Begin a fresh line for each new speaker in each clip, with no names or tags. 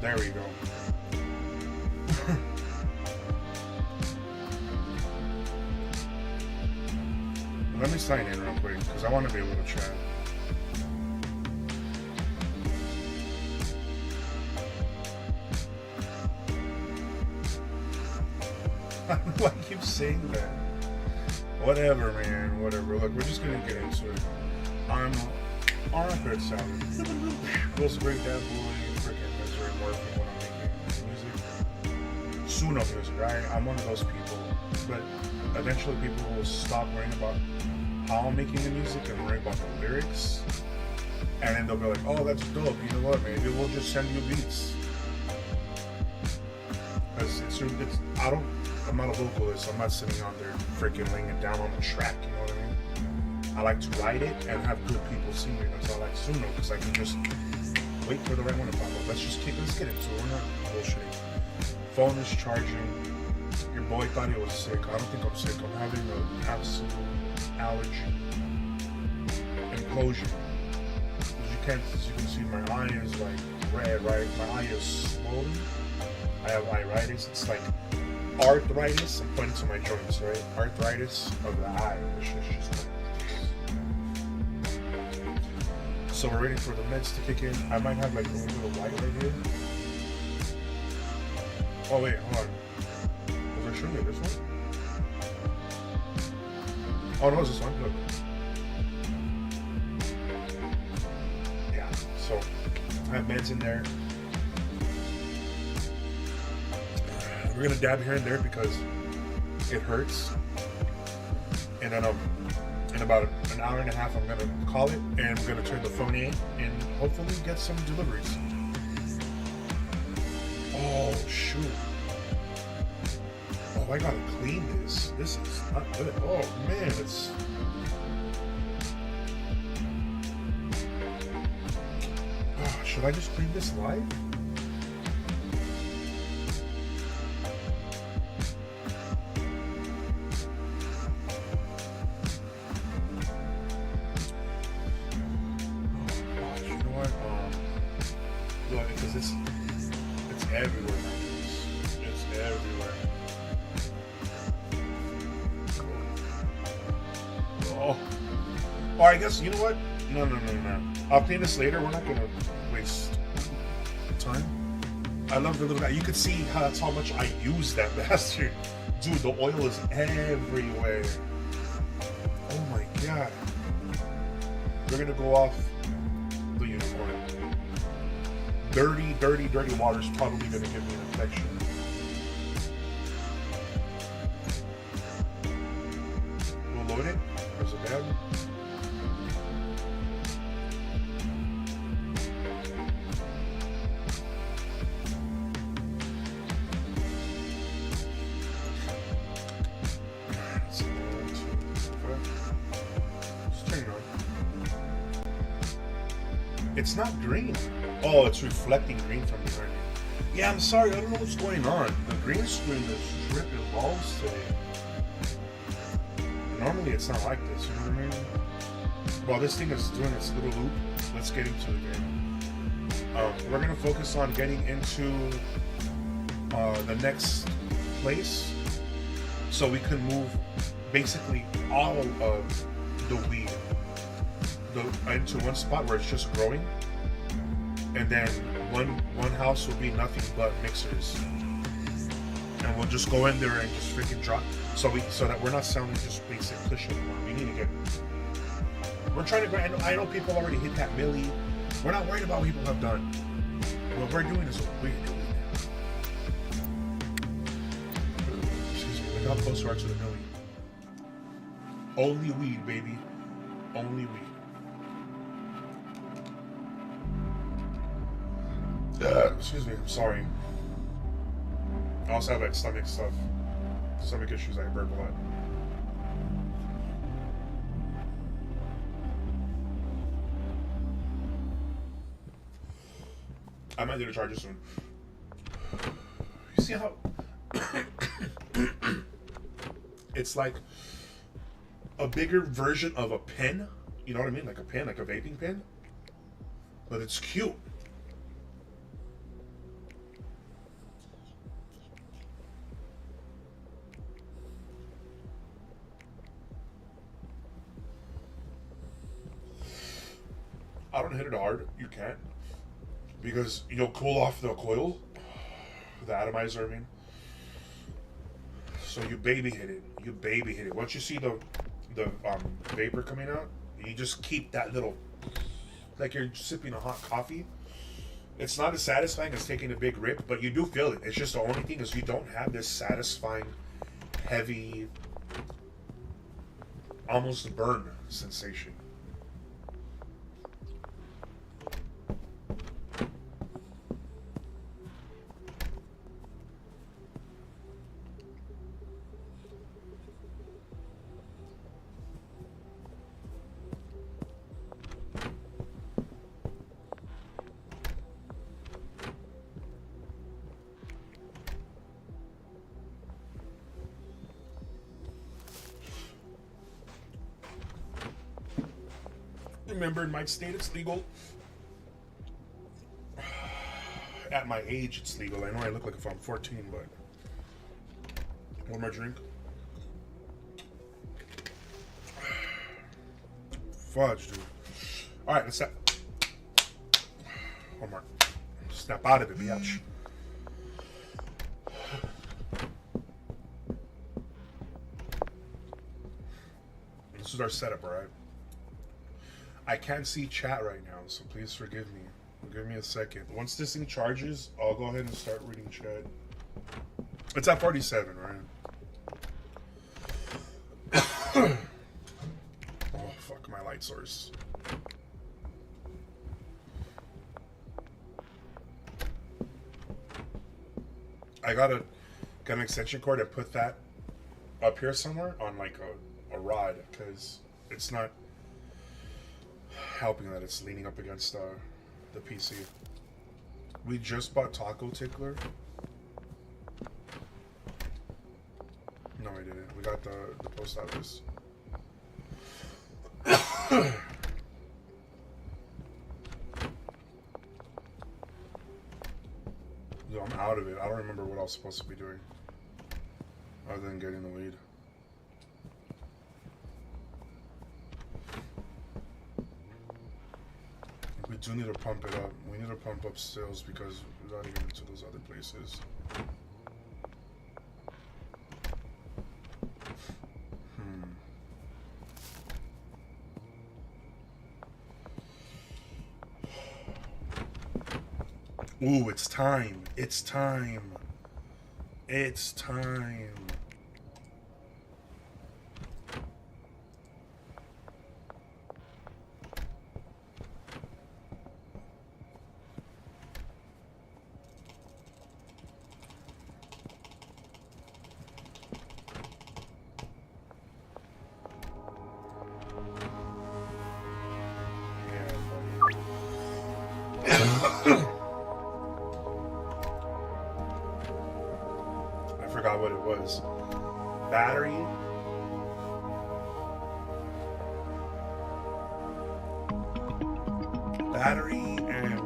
There we go. Let me sign in real quick because I want to be able to chat. I don't know why I keep saying that. Whatever, man. Whatever. Look, we're just gonna get into it. I'm on a third salad. Feels great that boy. Freaking misery working when I'm making music. Suno music, right? I'm one of those people. But eventually people will stop worrying about how I'm making the music and worry about the lyrics. And then they'll be like, oh, that's dope. You know what? Maybe we'll just send you beats. Because I'm not a vocalist. I'm not sitting on there freaking laying it down on the track. You know what I mean? I like to write it and have good people sing it. That's why I like Suno, because I can just wait for the right one to pop up. Let's get into it. We're not bullshitting. Phone is charging. Your boy thought he was sick. I don't think I'm sick. I'm having an absolute allergy implosion. As you can see, my eye is like red, right? My eye is swollen. I have iritis. It's like arthritis. I'm pointing to my joints, right? Arthritis of the eye. Which is just like... So we're waiting for the meds to kick in. I might have like a little bit of white right here. Oh wait, hold on. Was I showing you this one? Oh no, it's this one. Look. Yeah. So I have meds in there. We're gonna dab here and there because it hurts. And then in about an hour and a half, I'm gonna call it and I'm gonna turn the phone in and hopefully get some deliveries. Oh shoot! Oh, I gotta clean this. This is not good. Oh man, it's. Oh, should I just clean this live? Or I guess, you know what? No. I'll clean this later. We're not going to waste time. I love the little guy. You could see that's how much I use that bastard. Dude, the oil is everywhere. Oh my god. We're going to go off the unicorn. Dirty water is probably going to give me an infection. We'll load it. There's a bag. It's not green. Oh, it's reflecting green from behind me. Yeah, I'm sorry. I don't know what's going on. The green screen is tripping balls today. Normally, it's not like this. You know what I mean? While this thing is doing its little loop, let's get into the game. We're going to focus on getting into the next place so we can move basically all of the weed into one spot where it's just growing, and then one house will be nothing but mixers, and we'll just go in there and just freaking drop so that we're not selling just basic push anymore. We need to get. We're trying to go. I know people already hit that milli. We're not worried about what people have done. What we're doing is what we're doing now. Excuse me. Look how close we are to the milli. Only weed, baby. Only weed. Excuse me, I'm sorry. I also have like stomach issues. I burp a lot. I might need to charge it soon. You see how it's like a bigger version of a pen? You know what I mean? Like a pen, like a vaping pen. But it's cute. I don't hit it hard. You can't. Because you'll cool off the coil. The atomizer, I mean. So you baby hit it. You baby hit it. Once you see the vapor coming out, you just keep that little, like you're sipping a hot coffee. It's not as satisfying as taking a big rip, but you do feel it. It's just the only thing is you don't have this satisfying, heavy, almost burn sensation. Remember, in my state, it's legal. At my age, it's legal. I know I look like if I'm 14, but one more drink. Fudge, dude. All right, let's step. One more. Snap out of it, biatch. This is our setup, all right? I can't see chat right now, so please forgive me. Give me a second. Once this thing charges, I'll go ahead and start reading chat. It's at 47, right? Oh, fuck my light source. I gotta get an extension cord and put that up here somewhere on like a rod, because it's not helping that it's leaning up against the PC. We just bought Taco Tickler. No, I didn't. We got the post office. Yo, I'm out of it. I don't remember what I was supposed to be doing other than getting the lead. We do need to pump it up. We need to pump up sales because we gotta get into those other places. Ooh, it's time. It's time. It's time. I forgot what it was. Battery. Battery and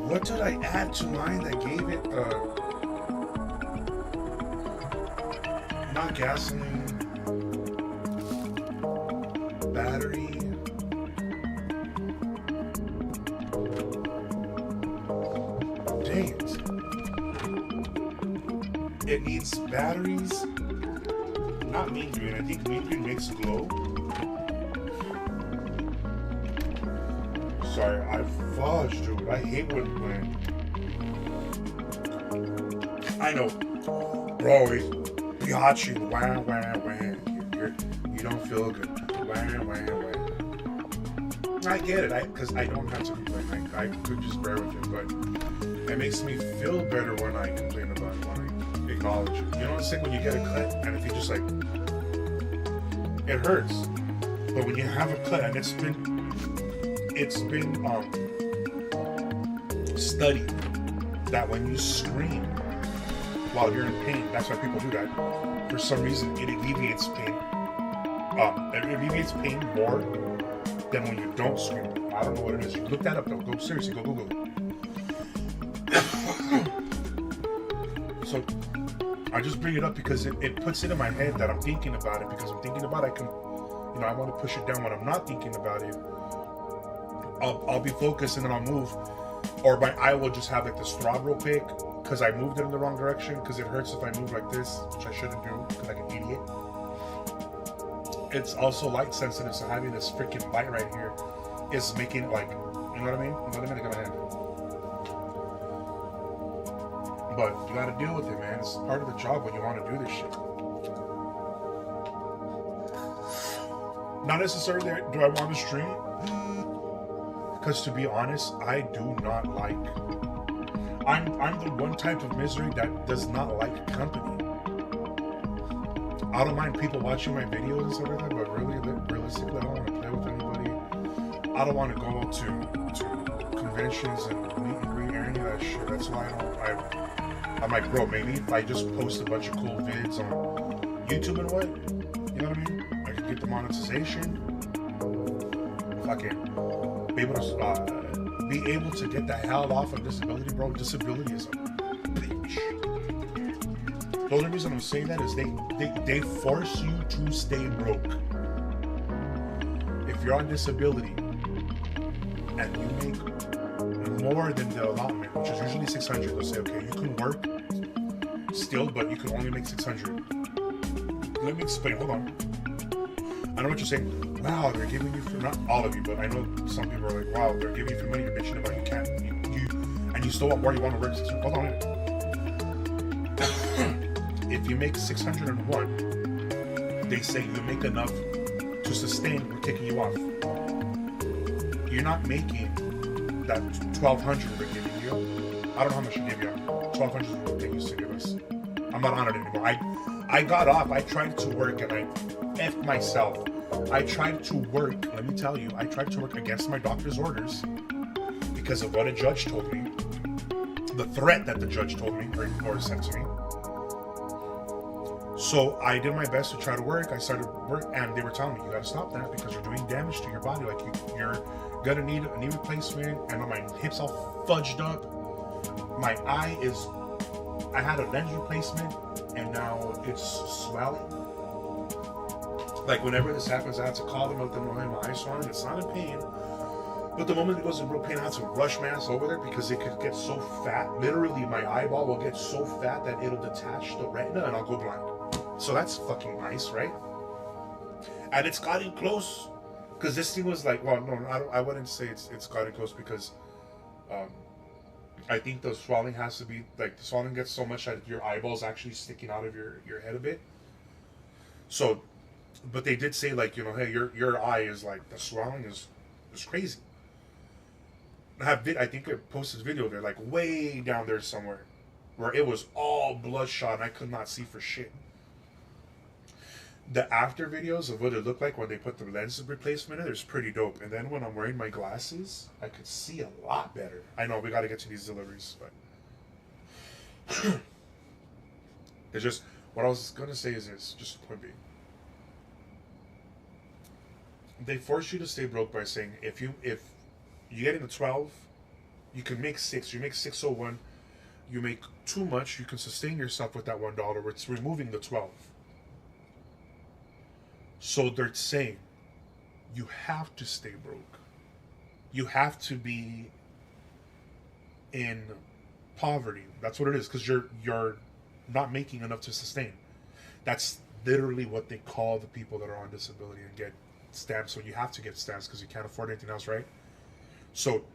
what did I add to mine that gave it not gasoline, battery. Dang it. It needs batteries. Not mean green. I think mean green makes glow. Sorry, I fudged, dude. I hate when I know, bro. Biatchy, wah wah wah. You don't feel good. Wah wah wah. I get it, because I don't have to complain. I could just bear with it, but it makes me feel better when I complain about it, when I acknowledge it. You know what I'm saying? When you get a cut and if you just like, it hurts. But when you have a cut and it's been studied that when you scream while you're in pain, that's why people do that. For some reason, it alleviates pain. It alleviates pain more than when you don't scream. I don't know what it is. Look that up though. Go seriously. Go Google it. So I just bring it up because it puts it in my head that I'm thinking about it. Because I'm thinking about it, I can, you know, I want to push it down when I'm not thinking about it. I'll be focused and then I'll move, or my eye will just have like this throb real quick because I moved it in the wrong direction. Because it hurts if I move like this, which I shouldn't do because I'm like an idiot. It's also light sensitive, so having this freaking light right here is making it like, you know what I mean? Let me get my hand. But you gotta deal with it, man. It's part of the job when you want to do this shit. Not necessarily do I want to stream, because to be honest, I do not like. I'm the one type of misery that does not like company. I don't mind people watching my videos and stuff like that, but really, realistically, I don't want to play with anybody. I don't want to go to conventions and meet and greet or any of that shit. That's why I'm like, bro, maybe if I just post a bunch of cool vids on YouTube and what, you know what I mean? I can get the monetization. If I can be able to get the hell off of disability, bro. Disability is a bitch. The only reason I'm saying that is they force you to stay broke. If you're on disability and you make more than the allotment, which is usually 600, they'll say, okay, you can work still, but you can only make 600. Let me explain. Hold on. I know what you're saying. Wow, they're giving you not all of you, but I know some people are like, wow, they're giving you free money. You're bitching about you can't. And you still want more. You want to work 600. Hold on a minute. If you make 601, they say you make enough to sustain. We're kicking you off. You're not making that 1,200 we're giving you. I don't know how much you give you. 1,200 is what they used to give us. I'm not on it anymore. I got off. I tried to work and I effed myself. I tried to work. Let me tell you, I tried to work against my doctor's orders because of what a judge told me. The threat that the judge told me or sent to me. So I did my best to try to work. I started work, and they were telling me, you gotta stop that because you're doing damage to your body. Like you're gonna need a knee replacement. And my hips all fudged up. My eye I had a lens replacement, and now it's swelling. Like whenever this happens, I have to call them, let them know, hey, my eye's swelling. It's not in pain. But the moment it goes in real pain, I have to rush my ass over there because it could get so fat. Literally, my eyeball will get so fat that it'll detach the retina and I'll go blind. So that's fucking nice, right? And it's gotten close because this thing was like, well, no, I wouldn't say it's gotten close because I think the swelling has to be like the swelling gets so much that your eyeball's actually sticking out of your head a bit. So, but they did say like, you know, hey, your eye is like the swelling is crazy. I think I posted a video there, like way down there somewhere, where it was all bloodshot and I could not see for shit. The after videos of what it looked like when they put the lens replacement in, it's pretty dope. And then when I'm wearing my glasses, I could see a lot better. I know we got to get to these deliveries, but it's just what I was gonna say is this, just a point being. They force you to stay broke by saying if you get into 12, you can make 6. You make 601. You make too much. You can sustain yourself with that $1. It's removing the 12. So they're saying you have to stay broke. You have to be in poverty. That's what it is, because you're not making enough to sustain. That's literally what they call the people that are on disability and get stamps. So you have to get stamps because you can't afford anything else, right? So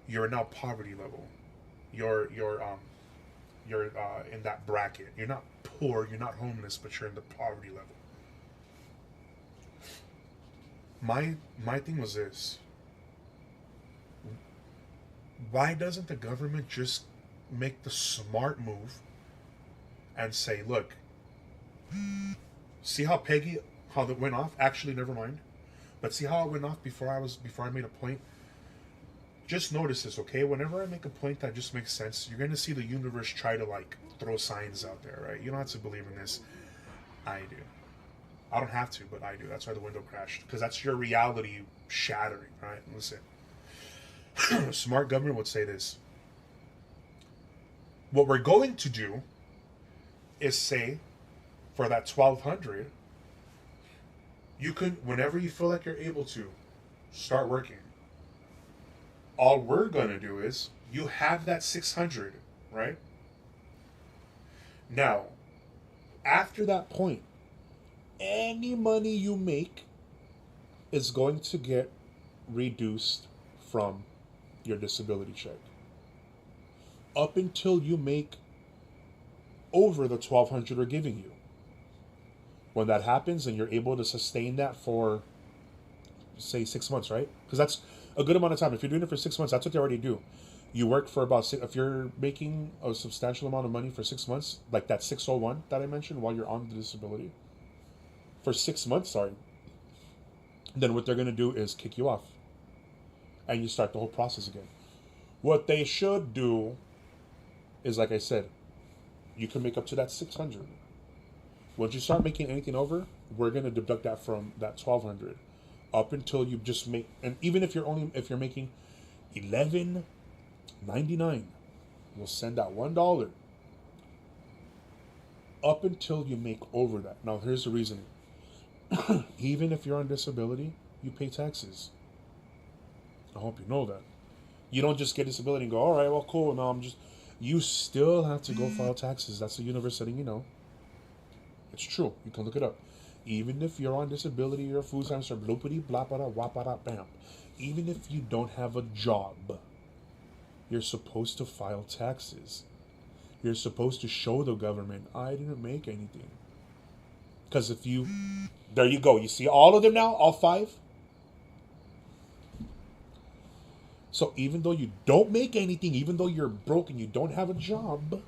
you're now poverty level. You're in that bracket. You're not poor. You're not homeless, but you're in the poverty level. My thing was this. Why doesn't the government just make the smart move and say, look, see how that went off? Actually, never mind. But see how it went off before I made a point? Just notice this, okay? Whenever I make a point that just makes sense, you're going to see the universe try to, like, throw signs out there, right? You don't have to believe in this. I do. I don't have to, but I do. That's why the window crashed. Because that's your reality shattering, right? Listen. Smart government would say this. What we're going to do is say for that 1,200, you can, whenever you feel like you're able to, start working. All we're gonna do is you have that 600, right? Now, after that point, any money you make is going to get reduced from your disability check up until you make over the 1,200 we're giving you. When that happens and you're able to sustain that for, say, 6 months, right? Because that's a good amount of time. If you're doing it for 6 months, that's what they already do. You work for about if you're making a substantial amount of money for 6 months, like that 601 that I mentioned while you're on the disability, for 6 months, sorry, then what they're going to do is kick you off and you start the whole process again. What they should do is, like I said, you can make up to that 600. Once you start making anything over, we're going to deduct that from that 1,200 up until you just make, and even if you're making $11.99, we'll send out $1 up until you make over that. Now, here's the reasoning. Even if you're on disability, you pay taxes. I hope you know that. You don't just get disability and go, all right, well, cool. Now you still have to go file taxes. That's the universe letting you know. It's true. You can look it up. Even if you're on disability, you're a food stamps or bloopity, blappada, wappada, bam. Even if you don't have a job, you're supposed to file taxes. You're supposed to show the government, I didn't make anything. Because if you, there you go. You see all of them now, all 5? So even though you don't make anything, even though you're broke and you don't have a job,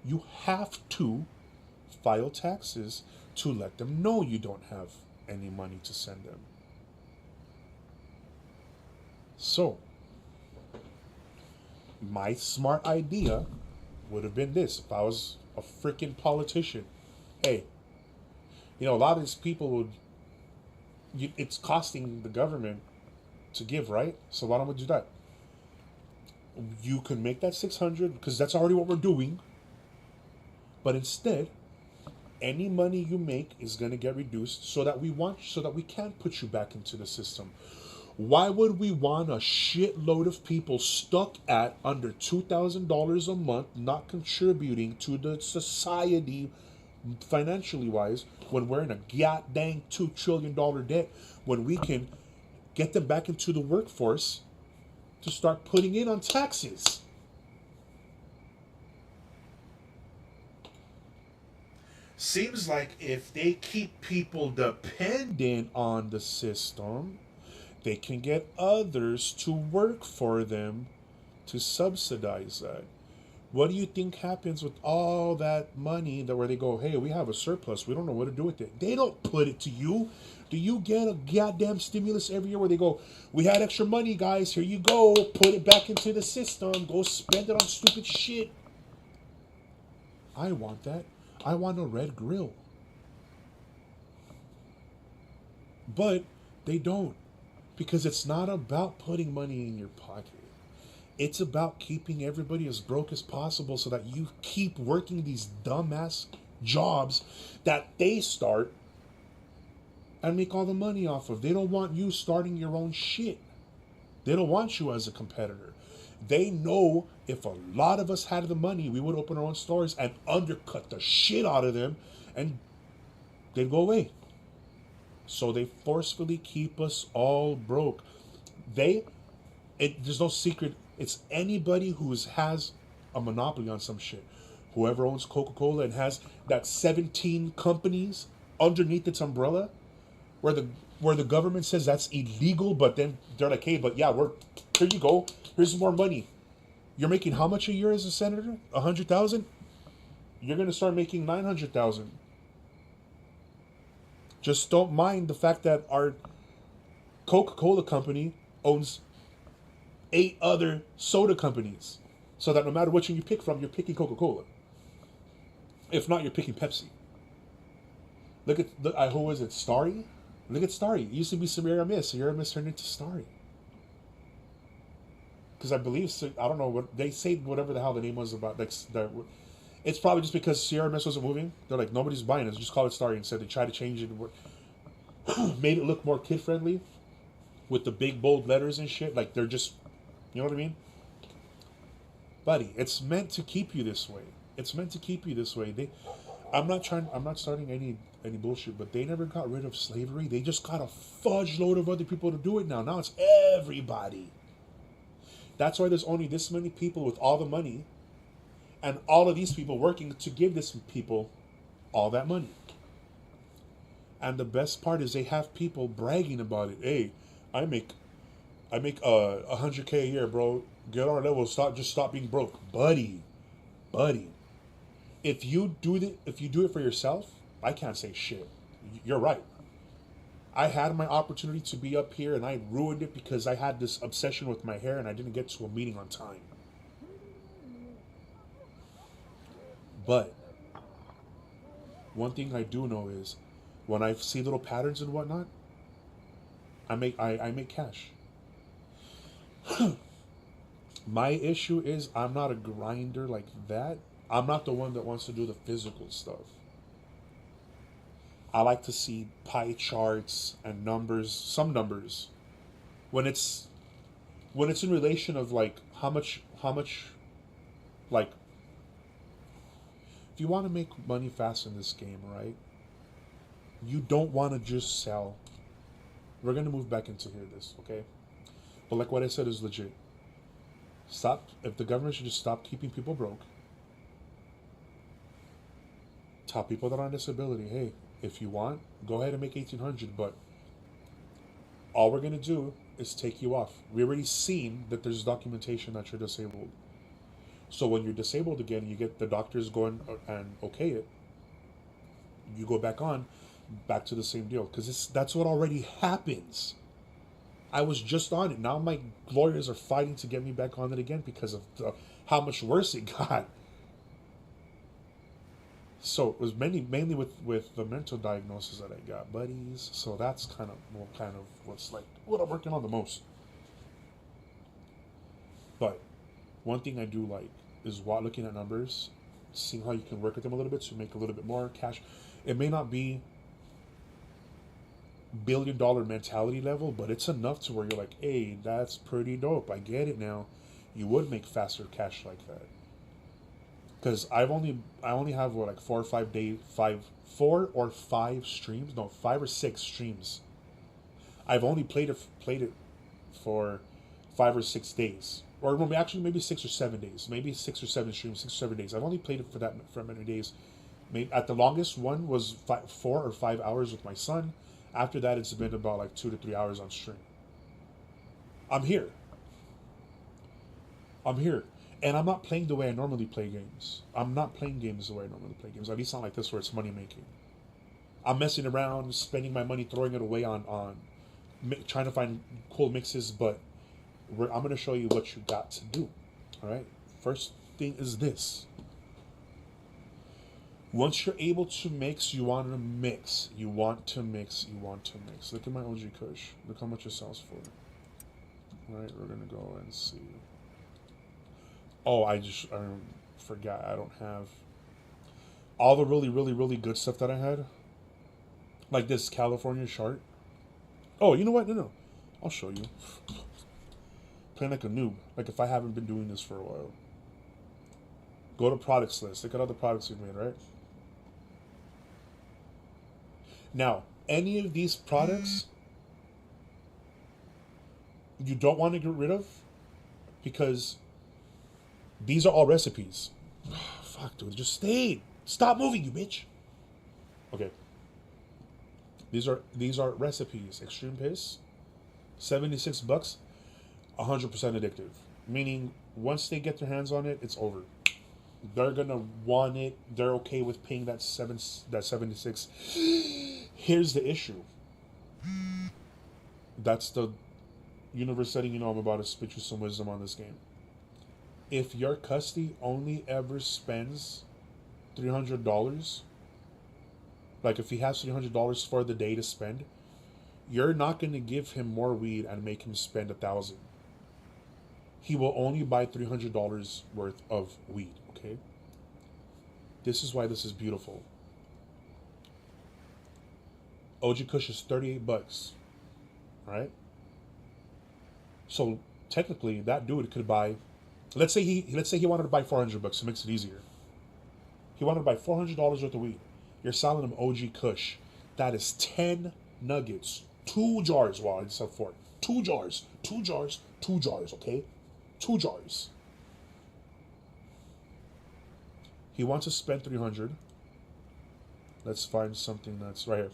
you have to file taxes to let them know you don't have any money to send them. So, my smart idea would have been this. If I was a freaking politician, hey, a lot of these people would, it's costing the government to give, right? So why don't we do that? You can make that 600 because that's already what we're doing. But instead, any money you make is going to get reduced so that we can put you back into the system. Why would we want a shitload of people stuck at under $2,000 a month, not contributing to the society financially wise, when we're in a goddamn $2 trillion debt, when we can get them back into the workforce to start putting in on taxes? Seems like if they keep people dependent on the system, they can get others to work for them to subsidize that. What do you think happens with all that money that where they go, hey, we have a surplus, we don't know what to do with it? They don't put it to you. Do you get a goddamn stimulus every year where they go, we had extra money, guys, here you go, put it back into the system, go spend it on stupid shit? I want that. I want a red grill. But they don't. Because it's not about putting money in your pocket. It's about keeping everybody as broke as possible so that you keep working these dumbass jobs that they start and make all the money off of. They don't want you starting your own shit. They don't want you as a competitor. They know if a lot of us had the money, we would open our own stores and undercut the shit out of them and they'd go away. So they forcefully keep us all broke. There's no secret. It's anybody who has a monopoly on some shit. Whoever owns Coca-Cola and has that 17 companies underneath its umbrella, where the government says that's illegal, but then they're like, hey, but yeah, here you go. Here's more money. You're making how much a year as a senator? 100,000? You're gonna start making 900,000. Just don't mind the fact that our Coca-Cola company owns 8 other soda companies. So that no matter which one you pick from, you're picking Coca-Cola. If not, you're picking Pepsi. Look at, who was it, Starry? Look at Starry. It used to be Sierra Mist. Sierra Mist turned into Starry. Because I believe, I don't know, what they say, whatever the hell the name was about. Like, It's probably just because CRMS wasn't moving. They're like, nobody's buying it. Just call it Starry. Instead, they tried to change it, made it look more kid friendly with the big bold letters and shit. Like they're just, you know what I mean, buddy? It's meant to keep you this way. It's meant to keep you this way. I'm not starting any bullshit, but they never got rid of slavery. They just got a fudge load of other people to do it now. Now it's everybody. That's why there's only this many people with all the money, and all of these people working to give this people all that money. And the best part is they have people bragging about it. Hey, I make 100K a year, bro. Get on our level. Stop being broke, buddy. If you do it for yourself, I can't say shit. You're right. I had my opportunity to be up here and I ruined it because I had this obsession with my hair and I didn't get to a meeting on time. But one thing I do know is when I see little patterns and whatnot, I make cash. My issue is I'm not a grinder like that. I'm not the one that wants to do the physical stuff. I like to see pie charts and numbers, some numbers. When it's in relation of like how much like if you want to make money fast in this game, right? You don't want to just sell. We're going to move back into this, okay? But like what I said is legit. Stop. If the government should just stop keeping people broke. Tell people that are on disability, hey, if you want, go ahead and make 1,800, but all we're going to do is take you off. We already seen that there's documentation that you're disabled. So when you're disabled again, you get the doctors going and okay it. You go back to the same deal. Because that's what already happens. I was just on it. Now my lawyers are fighting to get me back on it again because of how much worse it got. So it was mainly with the mental diagnosis that I got, buddies. So that's kind of what's like what I'm working on the most. But one thing I do like is looking at numbers, seeing how you can work with them a little bit to make a little bit more cash. It may not be billion-dollar mentality level, but it's enough to where you're like, hey, that's pretty dope. I get it now. You would make faster cash like that. Because I only have what, like 4 or 5 streams. No, 5 or 6 streams. I've only played it for 5 or 6 days, or maybe 6 or 7 days. Maybe 6 or 7 streams, 6 or 7 days. I've only played it for many days. Maybe at the longest one was 4 or 5 hours with my son. After that, it's been about like 2 to 3 hours on stream. I'm here. And I'm not playing the way I normally play games. I'm not playing games the way I normally play games. At least not like this where it's money making. I'm messing around, spending my money, throwing it away on trying to find cool mixes. But I'm going to show you what you got to do. All right. First thing is this. Once you're able to mix, you want to mix. You want to mix. Look at my OG Kush. Look how much it sells for. All right. We're going to go and see. Oh, I forgot. I don't have all the really, really, really good stuff that I had. Like this California chart. Oh, you know what? No. I'll show you. Playing like a noob. Like if I haven't been doing this for a while. Go to products list. Look at all the products we've made, right? Now, any of these products you don't want to get rid of because these are all recipes. Fuck, dude. Just stay. Stop moving, you bitch. Okay. These are recipes. Extreme Piss. $76. 100% addictive. Meaning, once they get their hands on it, it's over. They're gonna want it. They're okay with paying that 76. Here's the issue. That's the universe setting you know I'm about to spit you some wisdom on this game. If your custody only ever spends $300, like if he has $300 for the day to spend, you're not going to give him more weed and make him spend $1,000. He will only buy $300 worth of weed, okay? This is why this is beautiful. OG Kush is 38 bucks, right? So technically, that dude could buy. Let's say he wanted to buy 400 bucks. It makes it easier. He wanted to buy $400 worth of weed. You're selling him OG Kush. That is 10 nuggets, 2 jars. Wow, instead of 4, 2 jars, 2 jars, 2 jars. Okay, 2 jars. He wants to spend 300. Let's find something that's right here.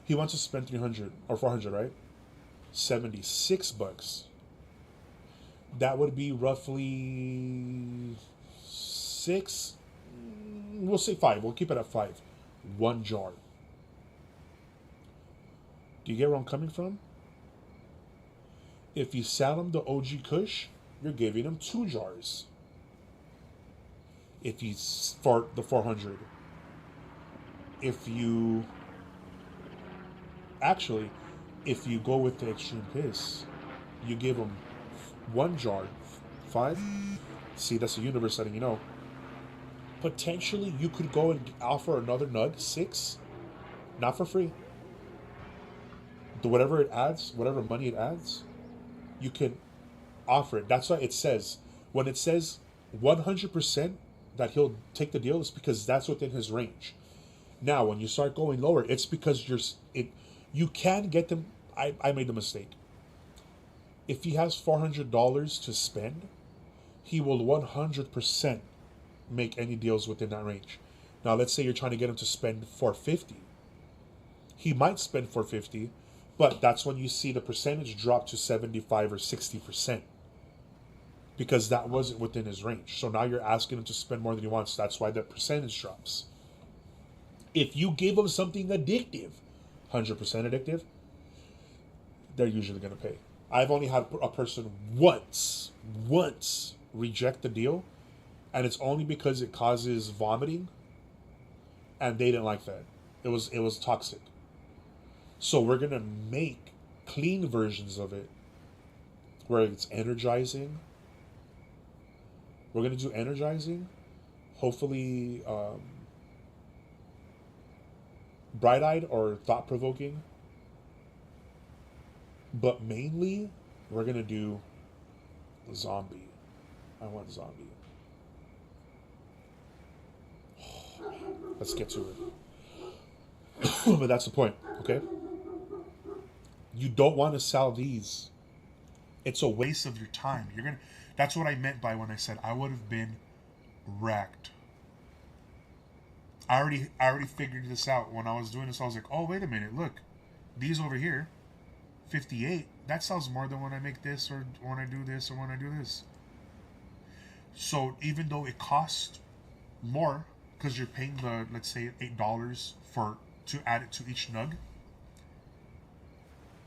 He wants to spend 300 or 400, right? 76 bucks. That would be roughly 6. We'll say 5. We'll keep it at 5. 1 jar. Do you get where I'm coming from? If you sell him the OG Kush, you're giving him 2 jars. If he's for the 400. If you go with the extreme piss, you give him 1 jar, 5. See, that's the universe letting you know. Potentially, you could go and offer another nug, 6, not for free. Whatever it adds, whatever money it adds, you can offer it. That's why it says, when it says 100% that he'll take the deal, it's because that's within his range. Now, when you start going lower, it's because you can get them. I made the mistake. If he has $400 to spend, he will 100% make any deals within that range. Now, let's say you're trying to get him to spend $450. He might spend $450, but that's when you see the percentage drop to 75 or 60%, because that wasn't within his range. So now you're asking him to spend more than he wants. That's why the percentage drops. If you give them something addictive, 100% addictive, they're usually going to pay. I've only had a person once reject the deal, and it's only because it causes vomiting, and they didn't like that. It was toxic. So we're going to make clean versions of it where it's energizing. We're going to do energizing, hopefully bright-eyed or thought-provoking, but mainly we're gonna do zombie. I want zombie. Let's get to it. But that's the point, okay? You don't want to sell these. It's a waste of your time. That's what I meant by when I said I would have been wrecked. I already figured this out. When I was doing this, I was like, oh, wait a minute, look. These over here, 58, that sells more than when I make this, or when I do this, or when I do this. So even though it costs more, because you're paying the, let's say, $8 to add it to each nug,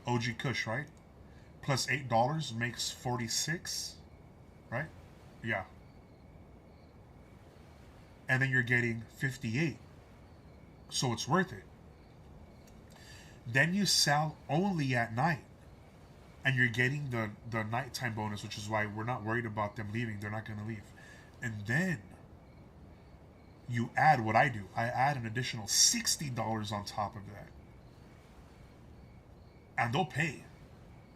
OG Kush, right? Plus $8 makes 46, right? Yeah. And then you're getting 58. So it's worth it. Then you sell only at night. And you're getting the nighttime bonus, which is why we're not worried about them leaving. They're not going to leave. And then you add what I do. I add an additional $60 on top of that. And they'll pay.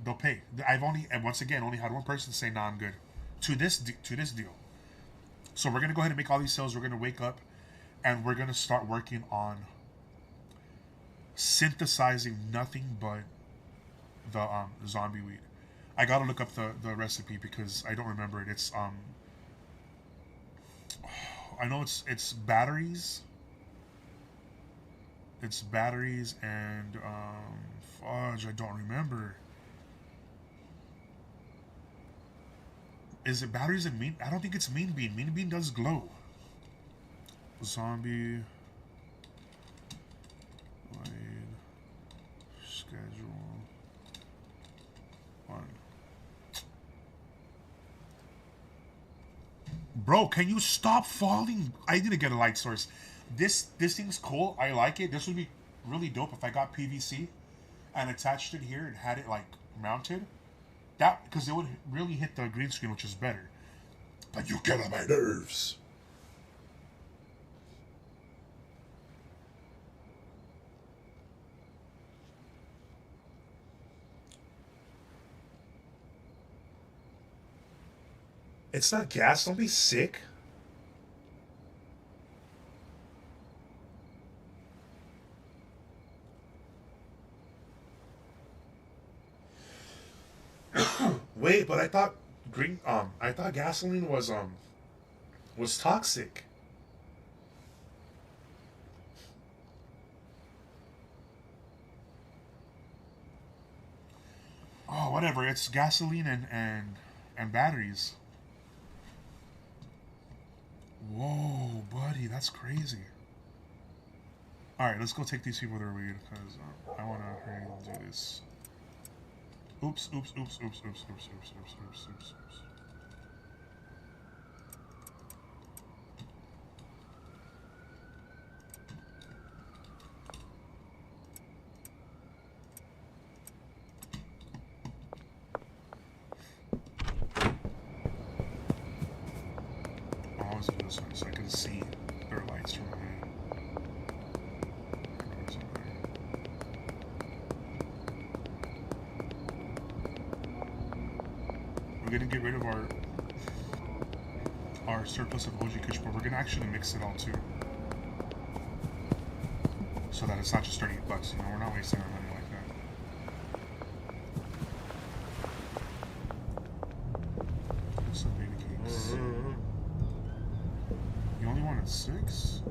They'll pay. I've only, and once again, only had one person say, nah, I'm good. To this deal. So we're going to go ahead and make all these sales. We're going to wake up and we're going to start working on synthesizing nothing but the zombie weed. I got to look up the recipe because I don't remember it. It's I know it's batteries. It's batteries and fudge, I don't remember. Is it batteries and mean? I don't think it's mean bean. Mean bean does glow. Zombie. Wait. Schedule. 1. Bro, can you stop falling? I need to get a light source. This thing's cool. I like it. This would be really dope if I got PVC and attached it here and had it like mounted. That, because it would really hit the green screen, which is better. But you get on my nerves. It's not gas. Don't be sick. Wait, but I thought I thought gasoline was toxic. Oh, whatever. It's gasoline and batteries. Whoa, buddy, that's crazy. All right, let's go take these people their weed because I want to hurry and do this. Oops, oops, oops, oops, oops, oops, oops, oops, oops, oops, oops. I was doing this one so I can see their lights from here. We're gonna get rid of our surplus of OG Kush, but we're gonna actually mix it all too, so that it's not just $38. You know, we're not wasting our money like that. Some baby cakes. You only wanted 6?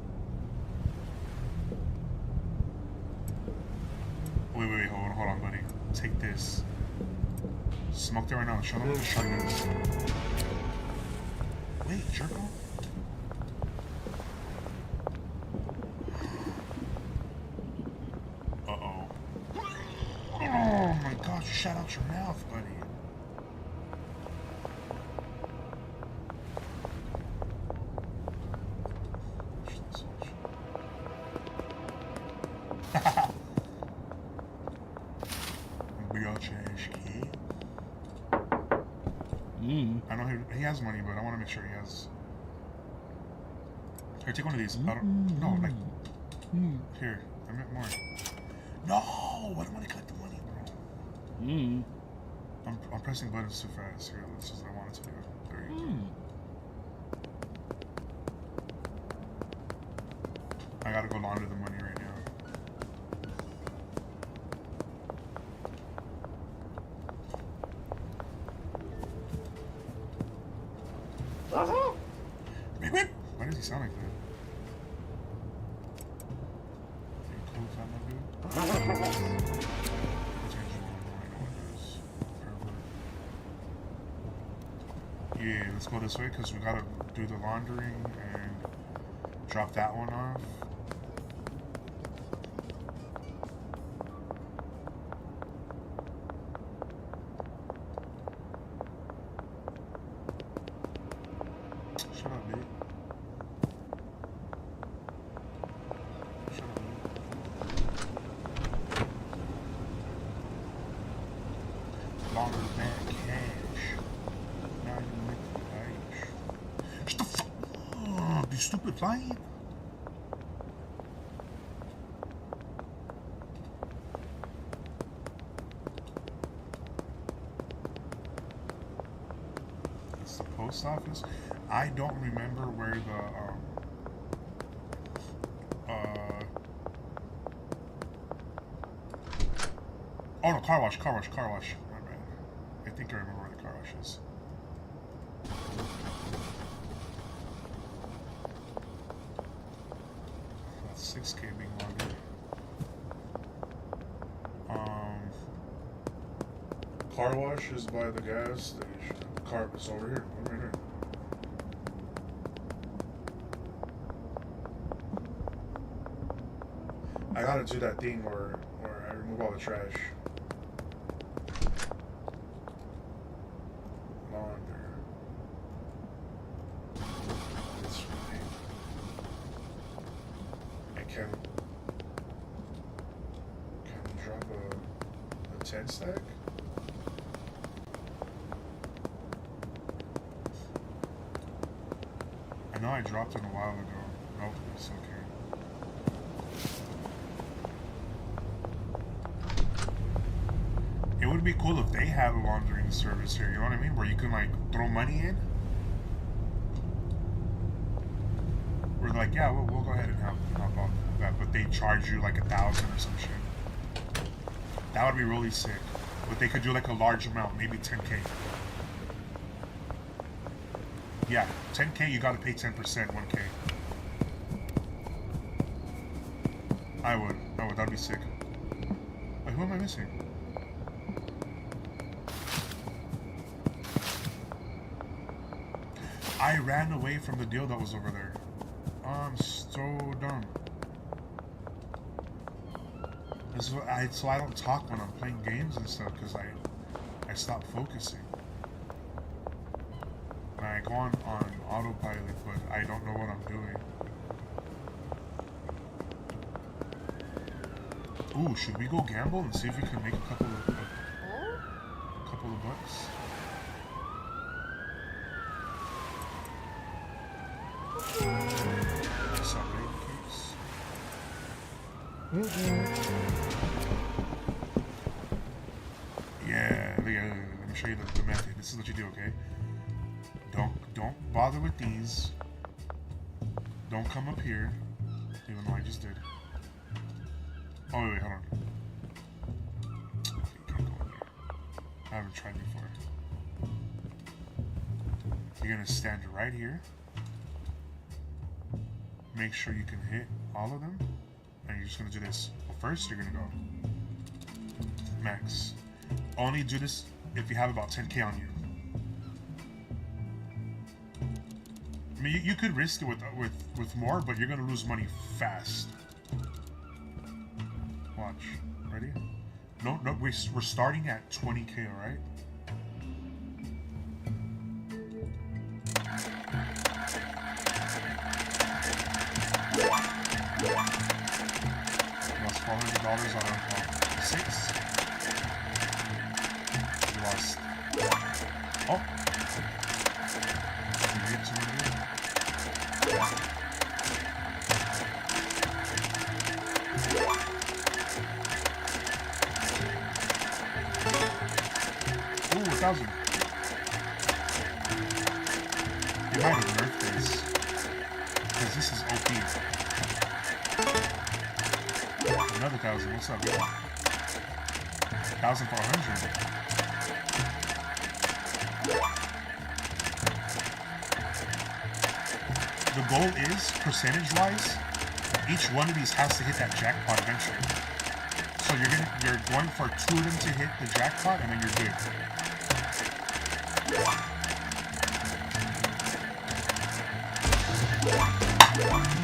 Wait, hold on, buddy. Take this. Smoke that right now. Show them what the shotgun is. Wait, jerk off. Uh-oh. Oh my gosh, you shot out your mouth, buddy. I know he has money, but I want to make sure he has. Here, take one of these. I don't. No, like. Here, I meant more. No, I don't want to collect the money, bro. I'm pressing buttons too fast. Here, this is what I wanted to do. There you go. I gotta go launder the money right now. Why does he sound like that? Yeah, let's go this way because we gotta do the laundering and drop that one off. Shut up, dude. Longer than cash. Now you make the cash. Shut the fuck up, you stupid flying. It's the post office. I don't remember where the oh no, car wash. My bad. I think I remember where the car wash is. That's 6K being longer. Car wash is by the gas station. Car is over here. Right here. I gotta do that thing where I remove all the trash. Launder. It's fine. And can we drop a 10 stack? I know I dropped it a while ago. Nope, it's okay. It would be cool if they had a laundering service here, you know what I mean? Where you can like throw money in like, yeah, we'll go ahead and help out that, but they charge you like 1,000 or some shit. That would be really sick. But they could do like a large amount, maybe 10K. Yeah, 10K, you gotta pay 10%, 1K. I would, that'd be sick. Wait, who am I missing? I ran away from the deal that was over there. I'm so dumb. This is what so I don't talk when I'm playing games and stuff, because I stop focusing. And I go on autopilot, but I don't know what I'm doing. Ooh, should we go gamble and see if we can make a couple of bucks? Some baby cakes. Yeah, let me show you the method. This is what you do, okay? Don't bother with these. Don't come up here, even though I just did. Oh wait, hold on. Okay, you can't go in there. I haven't tried before. You're gonna stand right here. Make sure you can hit all of them, and you're just gonna do this. Well, first, you're gonna go max. Only do this if you have about 10K on you. I mean, you could risk it with more, but you're gonna lose money fast. Watch. Ready? No, we're starting at 20K, alright? Lost $400 on 6. You lost. Oh! You hit 200. Ooh, 1,000. You might have nerfed this. Because this is OP. Another 1,000. What's up, yo? 1,000 for 100. The goal is, percentage-wise, each one of these has to hit that jackpot eventually. So you're going for 2 of them to hit the jackpot, and then you're good.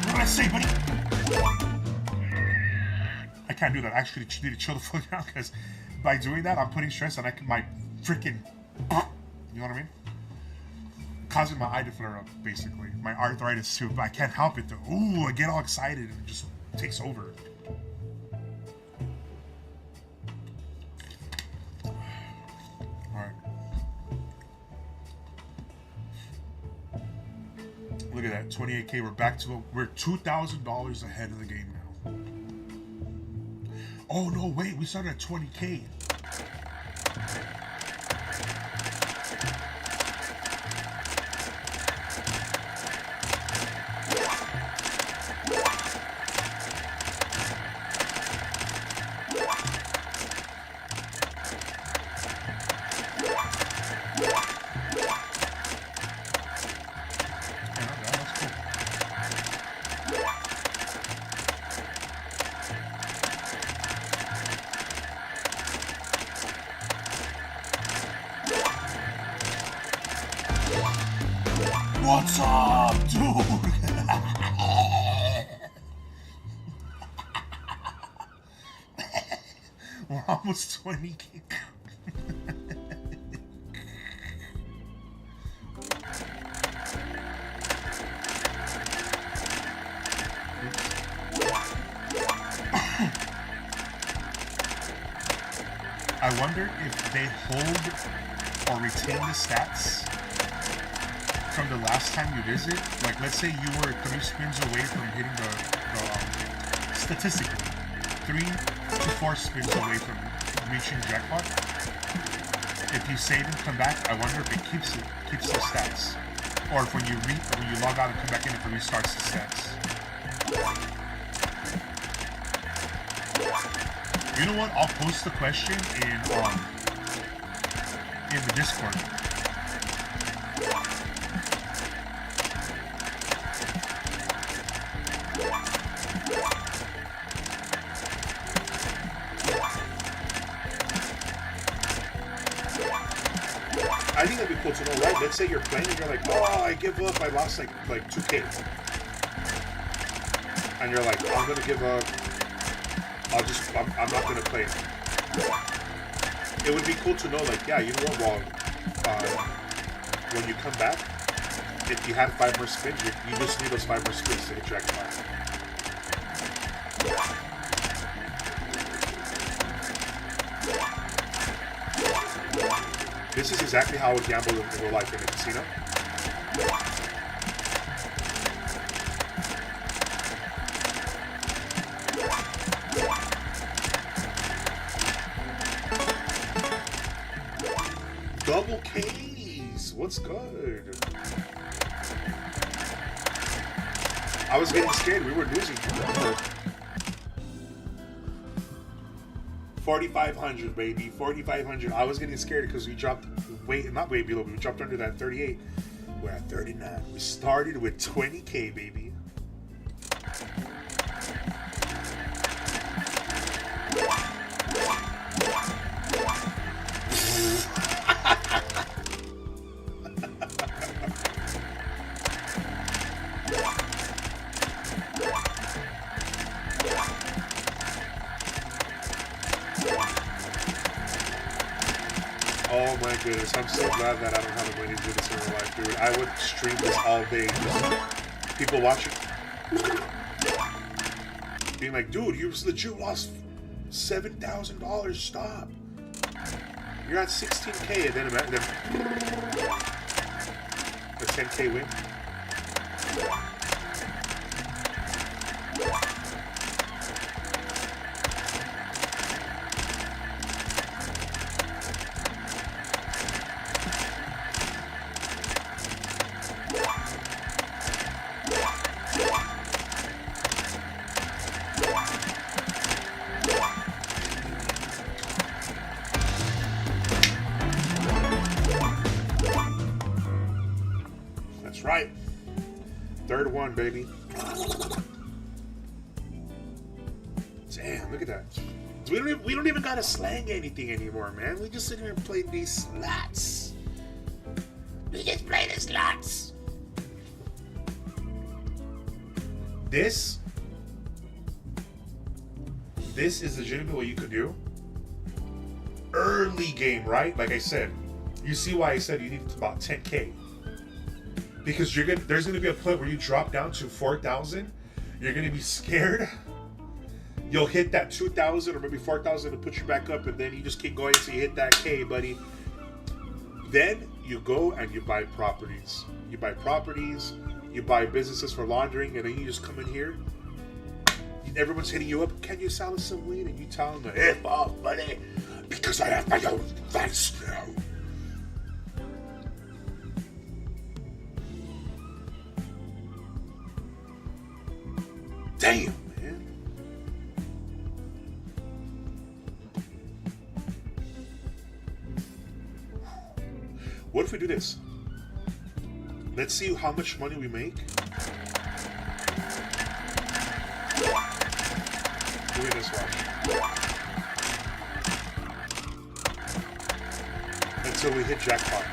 What did I say, buddy? I can't do that. I actually need to chill the fuck out, because by doing that, I'm putting stress on my freaking. You know what I mean? Causing my eye to flare up, basically. My arthritis too, but I can't help it though. Ooh, I get all excited and it just takes over. Alright. Look at that, 28K, we're $2,000 ahead of the game now. Oh no, wait, we started at 20K. What's up, dude? We're almost 20K. I wonder if they hold or retain the stats from the last time you visit. Like, let's say you were 3 spins away from hitting the statistically, 3 to 4 spins away from reaching jackpot. If you save and come back, I wonder if it keeps the stats, or if when you log out and come back in, if it restarts the stats. You know what? I'll post the question in the Discord. I think that'd be cool to know, right? Let's say you're playing and you're like, oh, I give up. I lost like 2K. And you're like, I'm gonna give up. I'm not gonna play. It would be cool to know, like, yeah, you know what? Well, when you come back, if you had 5 more spins, you just need those 5 more spins to hit your jackpot. This is exactly how I would gamble in real life in a casino. Double K's! What's good? I was getting scared. We were losing. 4,500, baby. 4,500. I was getting scared because we dropped not way below, but we dropped under that 38. We're at 39. We started with 20K, baby. Oh my goodness, I'm so glad that I don't have the money to do this in real life, dude. I would stream this all day. Just people watching. Being like, dude, you legit lost $7,000. Stop. You're at 16K and then a 10K win. Right. Third one, baby. Damn, look at that. We don't even gotta slang anything anymore, man. We just sit here and play these slots. We just play the slots. This is legitimately what you could do. Early game, right? Like I said, you see why I said you need about 10K. Because there's gonna be a point where you drop down to 4,000. You're gonna be scared. You'll hit that 2,000 or maybe 4,000 to put you back up, and then you just keep going until you hit that K, buddy. Then you go and you buy properties. You buy properties. You buy businesses for laundering, and then you just come in here. Everyone's hitting you up. Can you sell us some weed? And you tell them, "F off, buddy, because I have my own vice now." Damn, man. What if we do this? Let's see how much money we make. Doing this watch. Until we hit jackpot.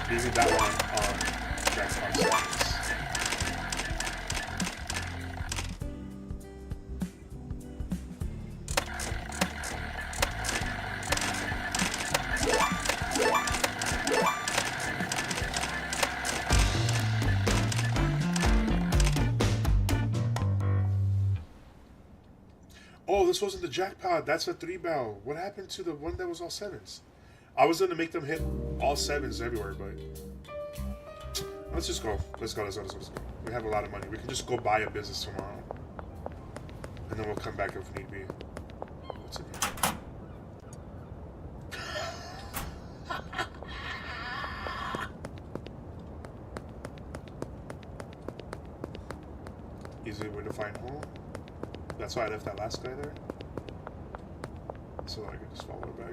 Leaving that one on jackpot status. Oh, this wasn't the jackpot. That's a 3-bell. What happened to the one that was all 7s? I was going to make them hit all 7s everywhere, but let's just go. Let's go. We have a lot of money. We can just go buy a business tomorrow, and then we'll come back if need be. What's in here? Easy way to find home. That's why I left that last guy there. So that I can just follow it back.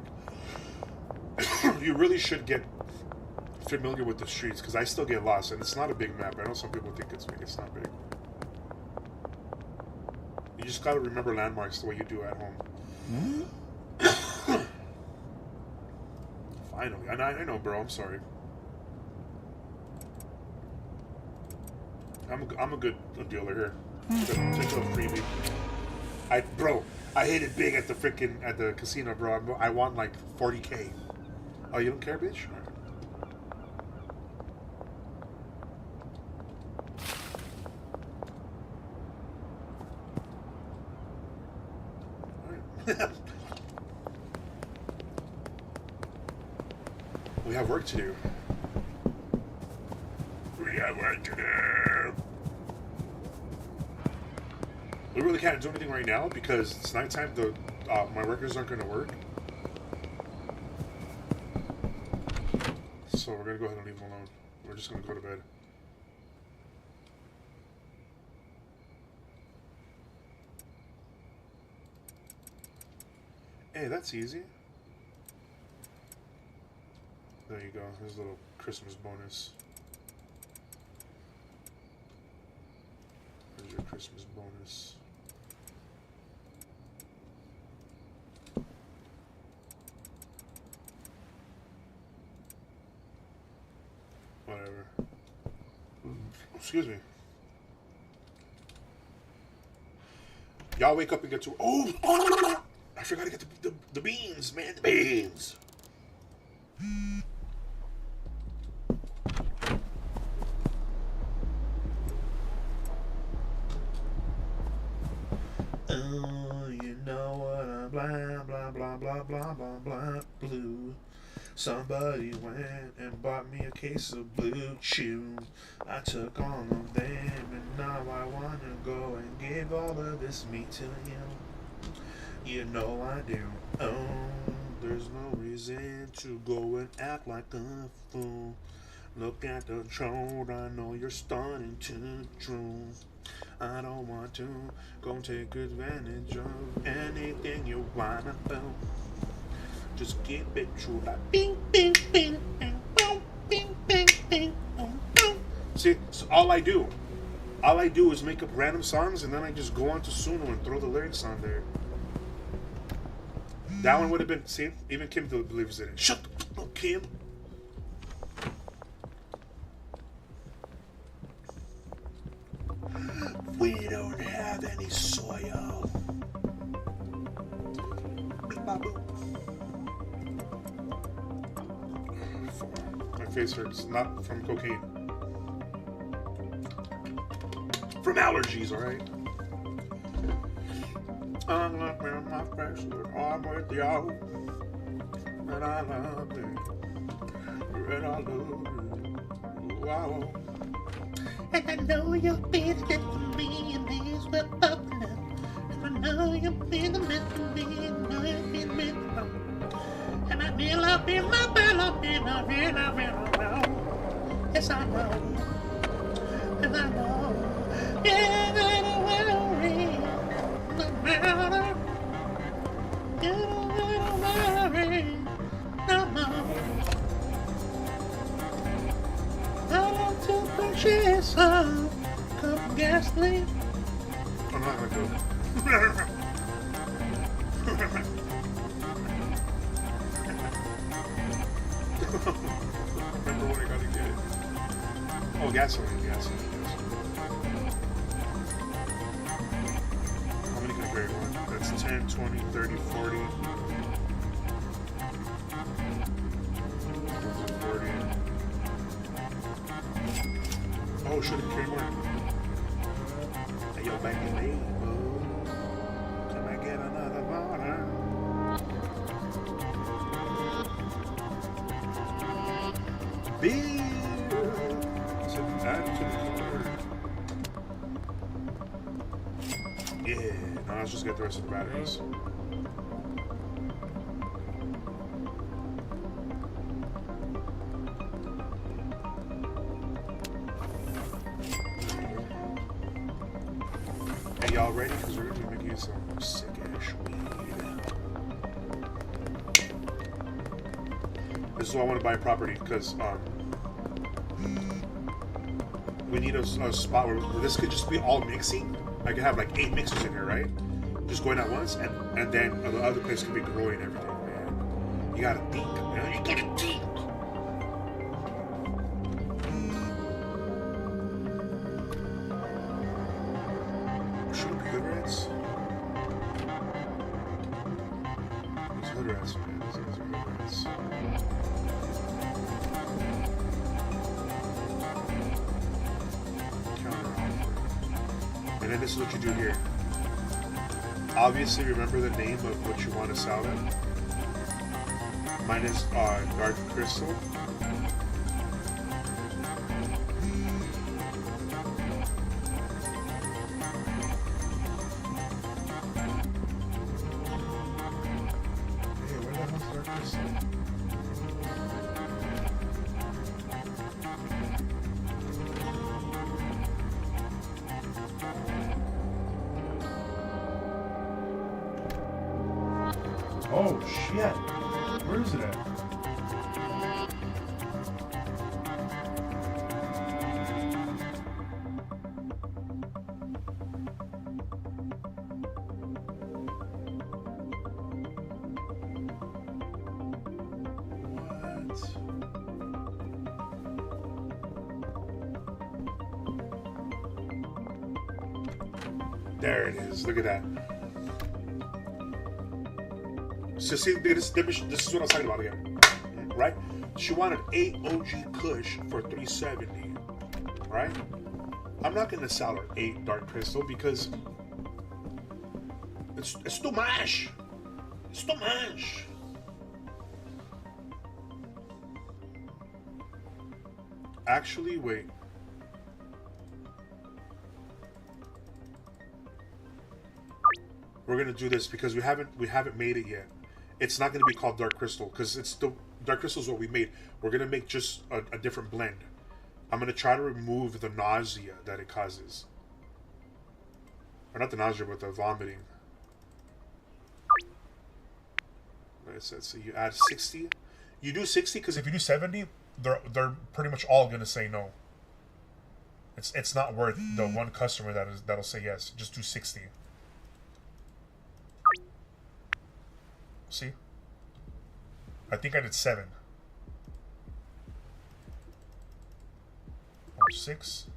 You really should get familiar with the streets, because I still get lost, and it's not a big map. I know some people think it's big. It's not big. You just gotta remember landmarks the way you do at home. Finally. I know, bro. I'm sorry. I'm a good dealer here. Take a freebie. Bro, I hit it big at the casino, bro. I won like 40K. Oh, you don't care, bitch? All right. We have work to do. We have work to do. We really can't do anything right now because it's nighttime. My workers aren't going to work. So we're going to go ahead and leave them alone. We're just going to go to bed. Hey, that's easy. There you go. There's a little Christmas bonus. There's your Christmas bonus. Whatever. Excuse me. Y'all wake up and get to... Oh! I forgot to get the beans, man. The beans. Oh, you know what I'm blah, blah, blah, blah, blah, blah, blah, blue. Somebody went and bought me a case of blue chew. I took all of them and now I want to go and give all of this meat to you. You know I do. Oh, there's no reason to go and act like a fool. Look at the troll, I know you're starting to drool. I don't want to go take advantage of anything you wanna do. Just keep it true like bing, bing, bing, bing, boom, bing, bing, bing, boom, boom. See, so all I do is make up random songs and then I just go on to Suno and throw the lyrics on there. That one would have been, see, even Kim believes in it. Shut up, Kim. We don't have any soil. My face hurts, not from cocaine. From allergies, alright? I'm looking at my face, I'm with y'all. And I love you. And I love you. Wow. And I know you'll be the best for me, and these will open up. And I know you'll be the best for me, and I know you'll be the best for me. And I feel up in my belly, yes I know. And I know. Yeah, I don't worry. No matter. You don't worry. No more. I want to purchase some cup of gasoline. I'm not gonna do it. Remember when I gotta get it? Oh, gasoline. How many can I carry one? That's 10, 20, 30, 40. 40. Oh, should have carried more. Hey, yo, back in the can I get another water? Beer. Yeah, now let's just get the rest of the batteries. y'all ready? Because we're gonna be making some sick ass weed. This is why I want to buy a property, because we need a spot where this could just be all mixing. I could have like 8 mixers in here, right? Just going at once, and then the other place could be growing everything, man. You gotta think, man. You gotta think. Should it be hood rats? These hood rats, man. These guys are hood rats. And then this is what you do here. Obviously, remember the name of what you want to sell them. Mine is Dark Crystal. Hey, where the hell's Dark Crystal? Oh shit! Where is it at? What? There it is. Look at that. So see, this is what I was talking about again, right? She wanted 8 OG Kush for $370, right? I'm not gonna sell her 8 Dark Crystal because it's too much. It's too much. Actually, wait. We're gonna do this because we haven't made it yet. It's not going to be called Dark Crystal because it's the Dark Crystal is what we made. We're going to make just a different blend. I'm going to try to remove the nausea that it causes. Or not the nausea, but the vomiting. Like I said, so you add 60. You do 60 because if you do 70, they're pretty much all going to say no. It's not worth the one customer that'll say yes. Just do 60. See? I think I did 7. Or 6.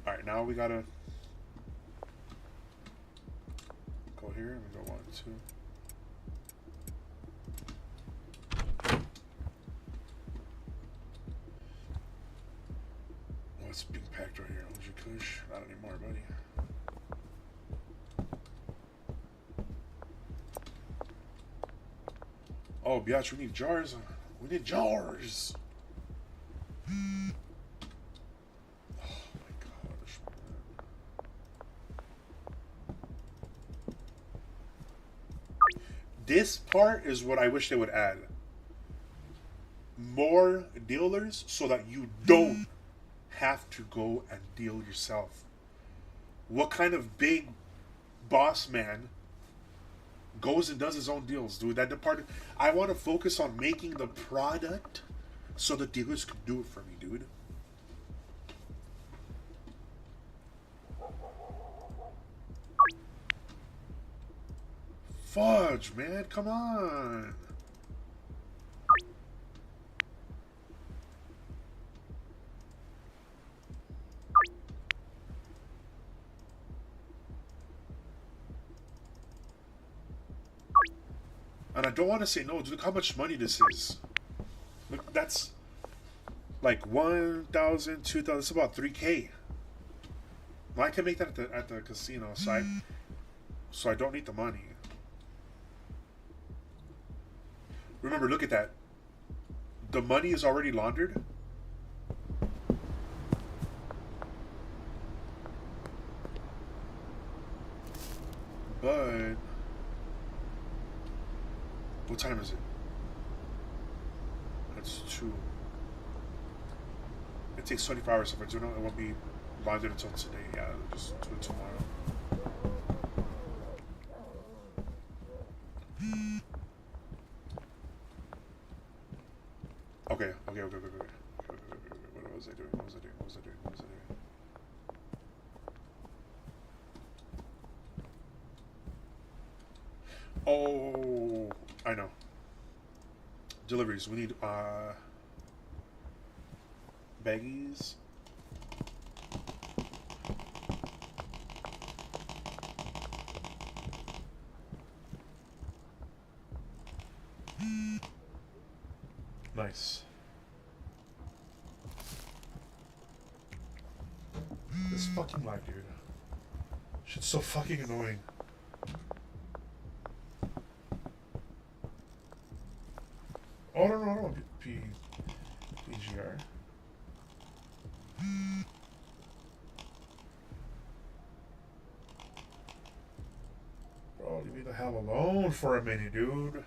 Alright, now we gotta go here and we go 1, 2. Oh, it's being packed right here. OG Kush. Not anymore, buddy. Oh, biatch, we need jars. We need jars. Oh my gosh, man. This part is what I wish they would add. More dealers so that you don't have to go and deal yourself. What kind of big boss man goes and does his own deals, dude? That department. I want to focus on making the product so the dealers can do it for me, dude. Fudge, man, come on. And I don't want to say no. Look how much money this is. Look, that's like 1,000, 2,000. It's about 3K. Well, I can make that at the casino, so I don't need the money. Remember, look at that. The money is already laundered. But what time is it? It's 2. It takes 24 hours. If I do not, it won't be bonded until today. Yeah, I'll just do it tomorrow. Okay. What was I doing? What was I doing? Oh, I know. Deliveries. We need baggies. Nice. This fucking lag, dude. Shit's so fucking annoying. Oh, no, I don't want PGR. Bro, leave me the hell alone for a minute, dude.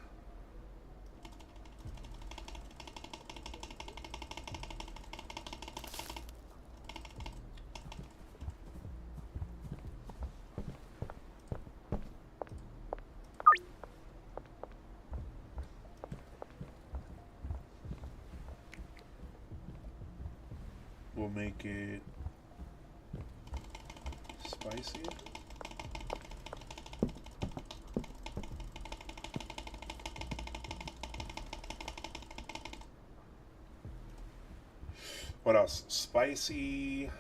We'll make it spicy. What else? Spicy.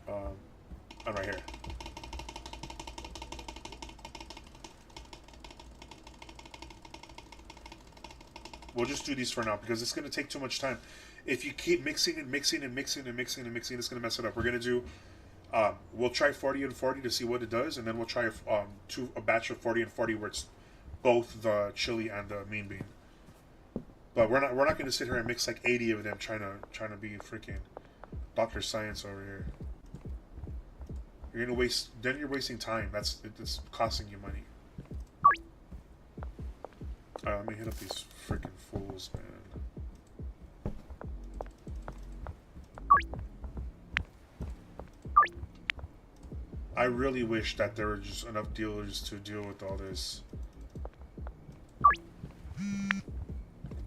I'm right here. We'll just do these for now because it's going to take too much time. If you keep mixing, it's going to mess it up. We're going to do, we'll try 40 and 40 to see what it does, and then we'll try a batch of 40 and 40 where it's both the chili and the mean bean. But we're not going to sit here and mix like 80 of them trying to be freaking Dr. Science over here. You're going to waste, then you're wasting time. It's costing you money. Let me hit up these freaking fools, man. I really wish that there were just enough dealers to deal with all this.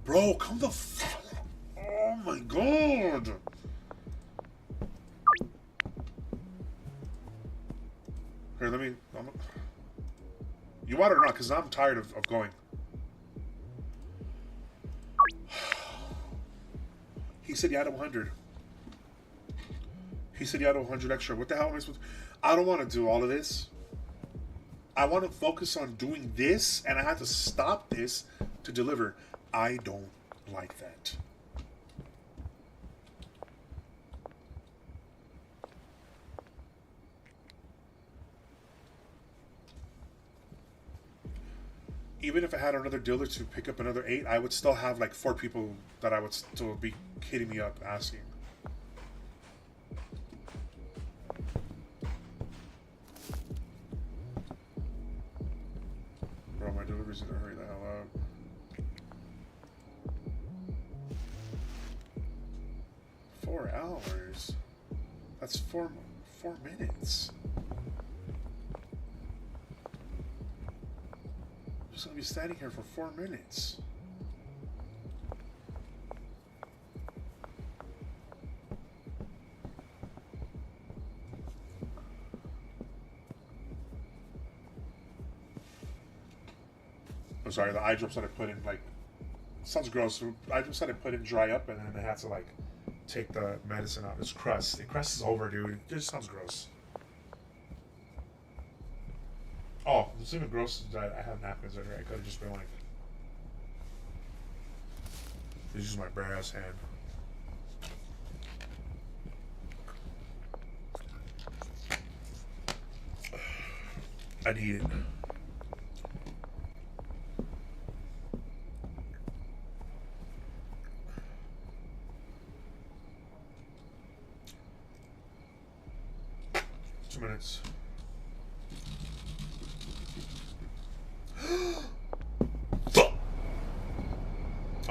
Bro, come the fuck. Oh my god. Here, let me. You want it or not? Because I'm tired of going. He said you had 100. He said you had 100 extra. What the hell am I supposed to... I don't want to do all of this. I want to focus on doing this, and I have to stop this to deliver. I don't like that. Even if I had another dealer to pick up another 8, I would still have like 4 people that I would still be hitting me up asking. Bro, my delivery's gonna hurry the hell up. 4 hours? That's 4 minutes. I'm just gonna be standing here for 4 minutes. I'm sorry, the eye drops that I put in, like, sounds gross. Eye drops that I put in dry up, and then I had to, like, take the medicine out. It's crust. The crust is over, dude. It just sounds gross. Oh, it's even gross that I have napkins right here. I could have just been like, this is my bare ass hand. I need it. Two minutes.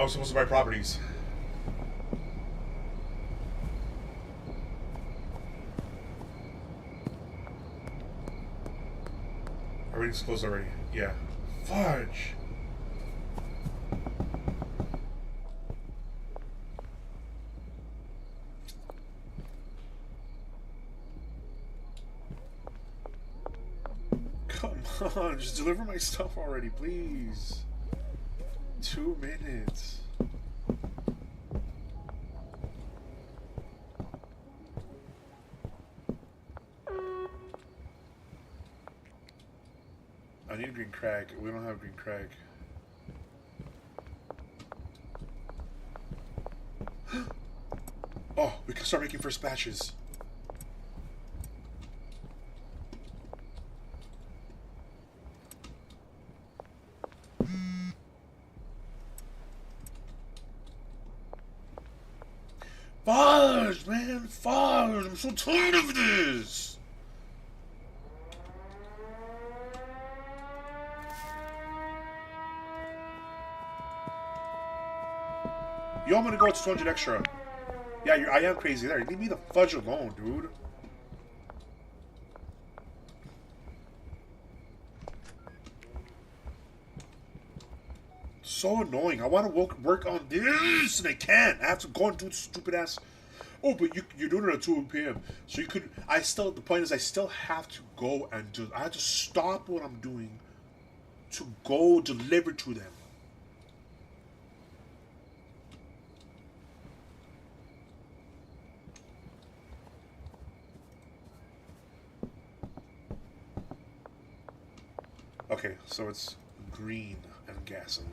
I was supposed to buy properties. Everything's closed already. Yeah. Fudge. Come on, just deliver my stuff already, please. 2 minutes. I need green crack. We don't have green crack. Oh, we can start making first batches. Fudge, man, fudge! I'm so tired of this! Yo, I'm gonna go to 200 extra. Yeah, I am crazy there. Leave me the fudge alone, dude. So annoying. I want to work on this, and I can't. I have to go and do stupid ass. Oh, but you're doing it at 2 p.m. So you could. The point is, I still have to go and do. I have to stop what I'm doing to go deliver to them. Okay, so it's green and gasoline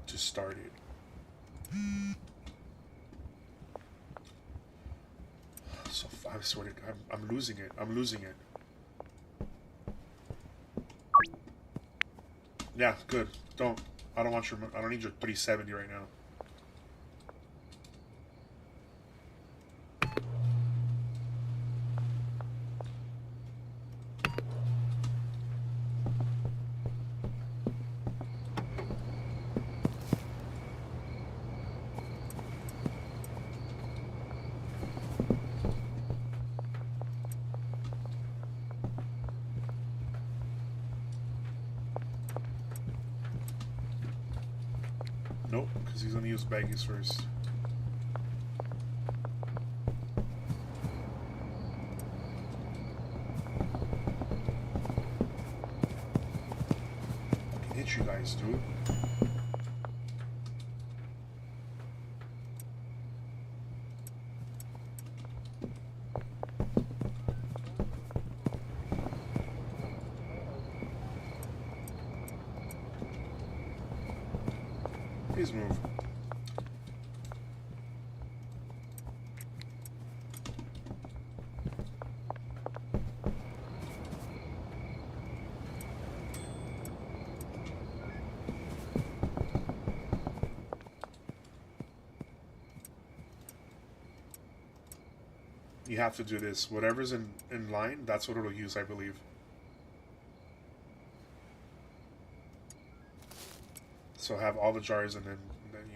to start it. So I swear to God, I'm losing it. I'm losing it. Yeah, good. I don't want your. I don't need your 370 right now. Nope, because he's gonna use baggies first. I can hit you guys, dude. Please move. You have to do this. Whatever's in line, that's what it'll use, I believe. So have all the jars and then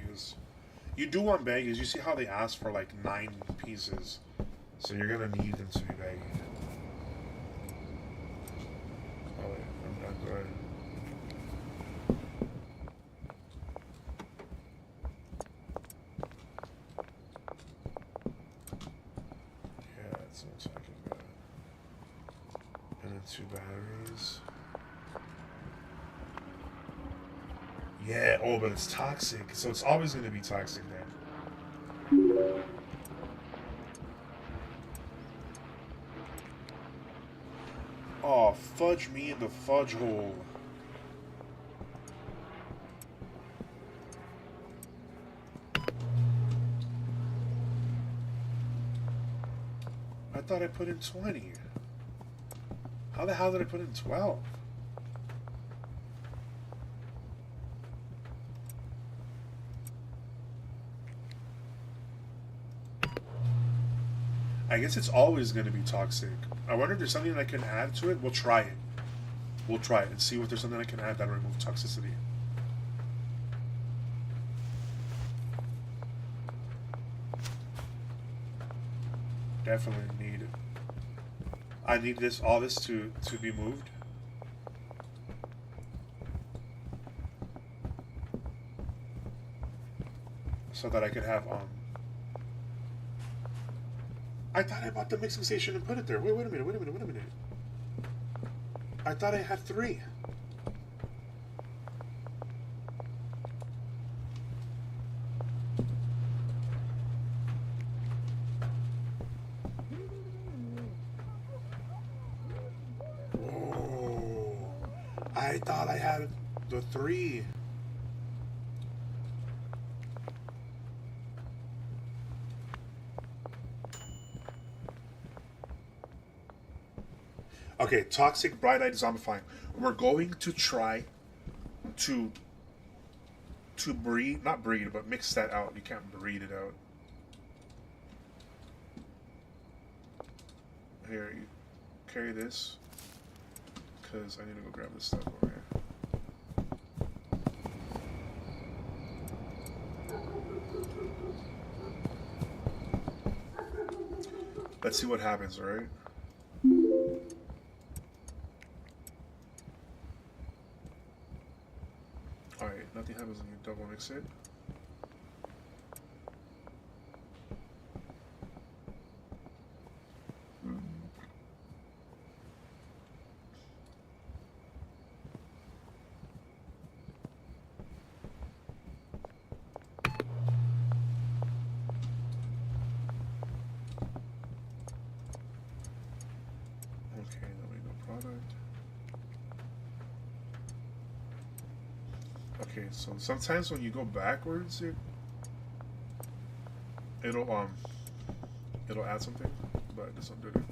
use. You do want baggies. You see how they ask for like 9 pieces. So you're gonna need them to be baggy. Oh wait, I'm good. Yeah, that's what I'm talking about. And then 2 batteries. Yeah, oh, but it's toxic. So it's always going to be toxic then. Oh, fudge me in the fudge hole. I thought I put in 20. How the hell did I put in 12? I guess it's always going to be toxic. I wonder if there's something that I can add to it. We'll try it. we'll try it and see if there's something I can add that'll remove toxicity. Definitely need. I need this, all this to be moved. So that I could have I thought I bought the mixing station and put it there. Wait a minute. I thought I had 3. Whoa. I thought I had the 3. Okay, toxic, bright-eyed, zombifying. We're going to try to breed, not breed, but mix that out. You can't breed it out. Here, you carry this, because I need to go grab this stuff over here. Let's see what happens, alright? Alright, nothing happens when you double mix it. Okay, then we go product. Okay, so sometimes when you go backwards, it'll add something, but this one didn't.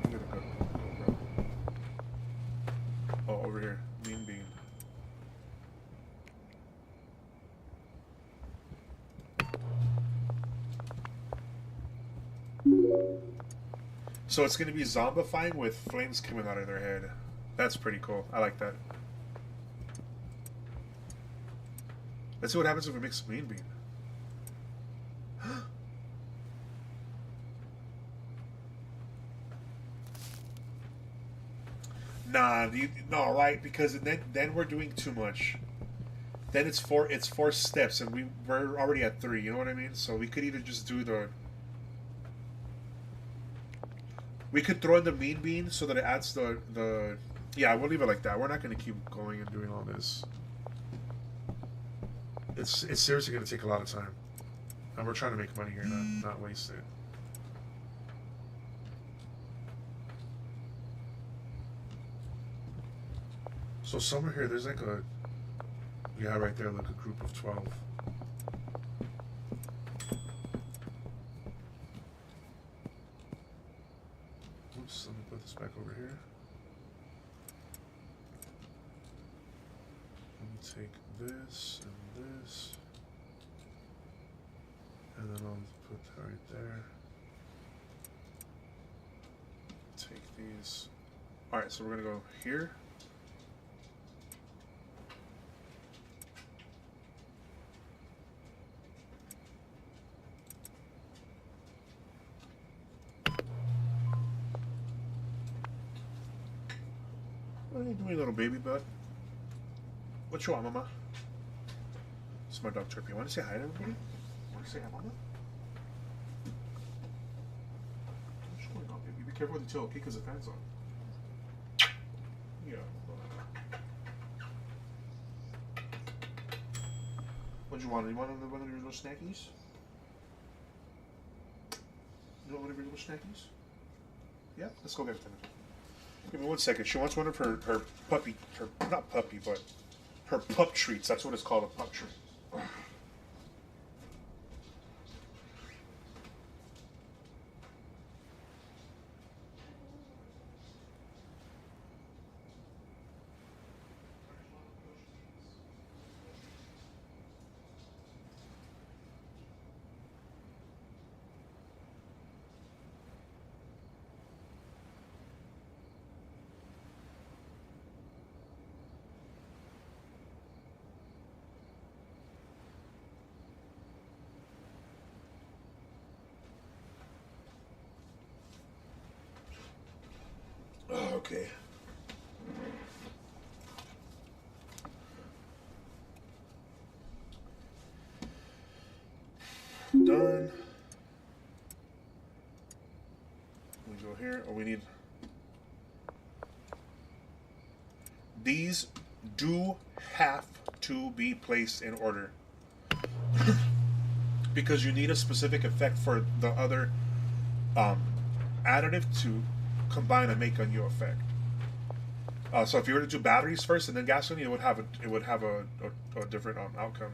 I'm gonna go, bro. Oh, over here, mean bean. So it's going to be zombifying with flames coming out of their head. That's pretty cool. I like that. Let's see what happens if we mix mean bean. Nah, no, right? Because then we're doing too much. Then it's 4 steps, and we're already at 3. You know what I mean? So we could either just do the. We could throw in the mean bean so that it adds the. Yeah, we'll leave it like that. We're not going to keep going and doing all this. It's seriously going to take a lot of time, and we're trying to make money here, not waste it. So somewhere here, there's like a. Yeah, right there, like a group of 12. Oops, let me put this back over here. Let me take this and this. And then I'll put that right there. Take these. Alright, so we're gonna go here. What are you doing, little baby bud? What you want, mama? It's my dog Chirpy. You want to say hi to everybody? Want to say hi, mama? What's going on, baby? Be careful with the tail, okay? Because the fan's on. Yeah. What do you want? You want one of your little snackies? You want one of your little snackies? Yeah? Let's go get it then. Give me 1 second. She wants one of her puppy, not puppy, but her pup treats. That's what it's called, a pup treat. Okay. Done. We go here, or we need... These do have to be placed in order. Because you need a specific effect for the other additive to combine and make a new effect. So if you were to do batteries first and then gasoline, it would have a different outcome.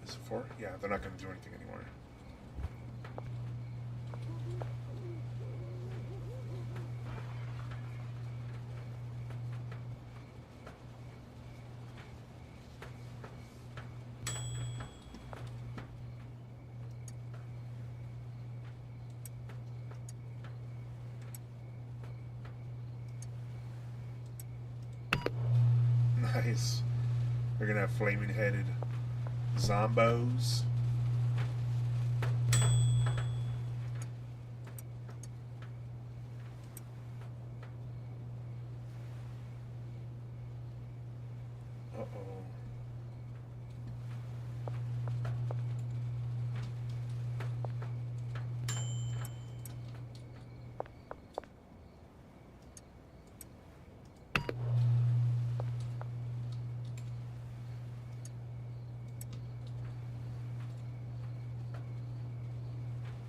Is it 4? Yeah, they're not going to do anything anymore. Nice. We're gonna have flaming headed zombos. Uh-oh.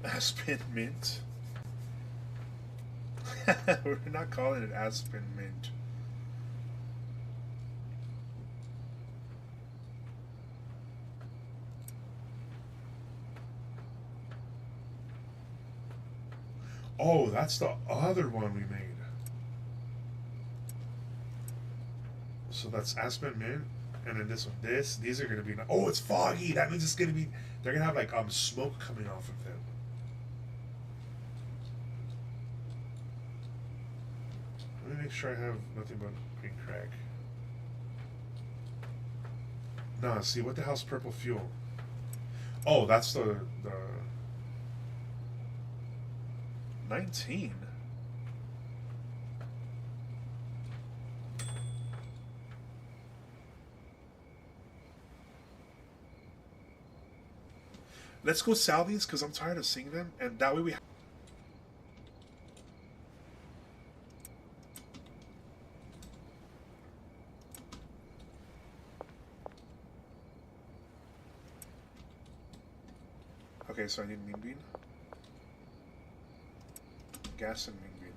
Aspen mint. We're not calling it Aspen mint. Oh, that's the other one we made. So that's Aspen mint, and then this one. These are gonna be. Oh, it's foggy. That means it's gonna be. They're gonna have like smoke coming off of them. Let me make sure I have nothing but green crack. Nah, see, what the hell's purple fuel? Oh, that's the 19. Let's go sell these because I'm tired of seeing them, and that way we. Okay, so I need mean bean. Gas and mean bean.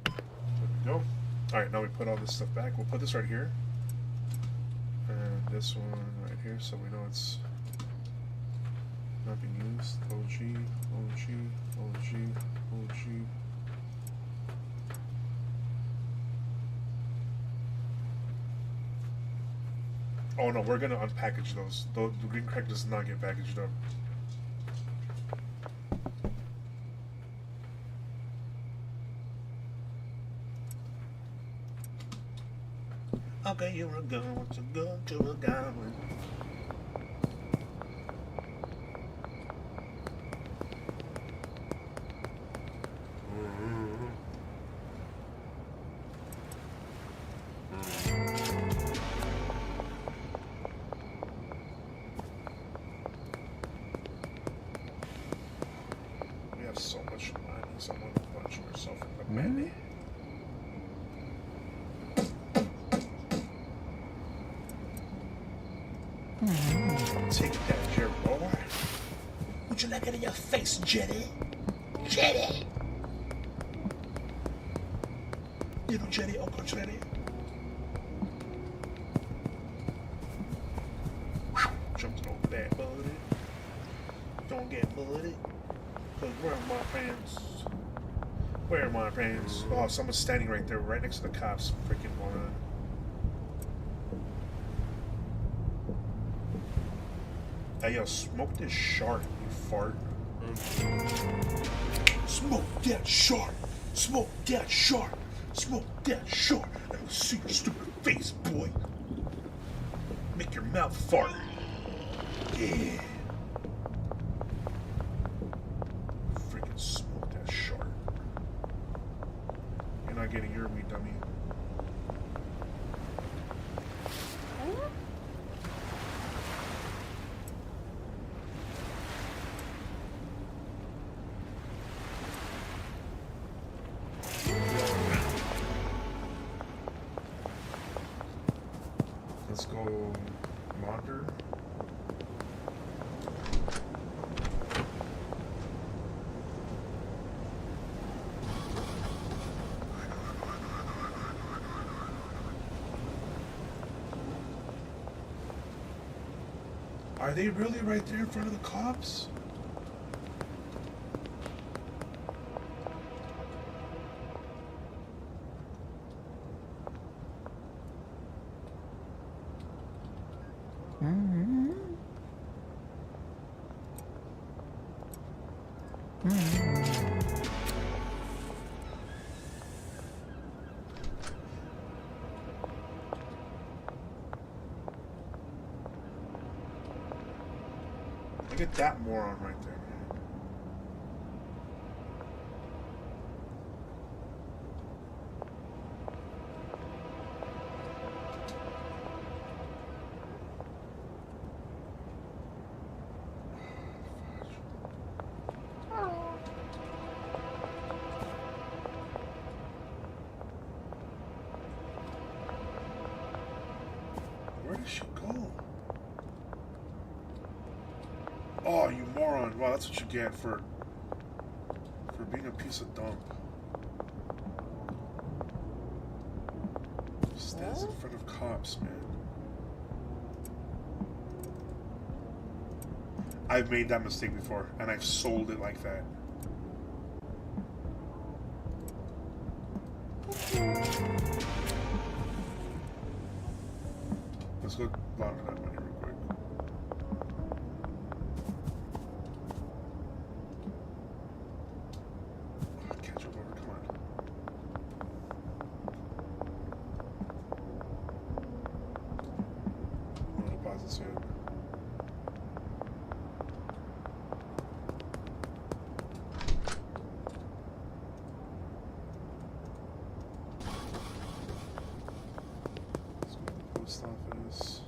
There we go. Alright, now we put all this stuff back. We'll put this right here. And this one right here so we know it's not being used. OG, OG, OG, OG. Oh no, we're gonna unpackage those. The green crack does not get packaged up. Okay, you're a gun, to go to a goblin. We have so much money, someone punch herself in the belly. Take that, Jerry boy. Would you like it in your face, Jetty? Jetty! Little Jetty, Uncle Jetty. Jumped on that, buddy. Don't get bullied. Cause where are my pants? Where are my pants? Oh, someone's standing right there, right next to the cops. Freaking moron. Hey, yo, smoke this shark, you fart. Smoke that shark. Smoke that shark. Smoke that shark. Let me see your stupid face, boy. Make your mouth fart. Yeah. Freaking smoke that shark. You're not getting your weed, dummy. Let's go monitor. Are they really right there in front of the cops? Look at that moron right there, man. Where did she go? Oh, you moron. Wow, that's what you get for being a piece of dump. Stands in front of cops, man. I've made that mistake before, and I've sold it like that. Let's go launder that money real quick. Oh, catch up over, come on. No deposits yet. Let's go to the post office.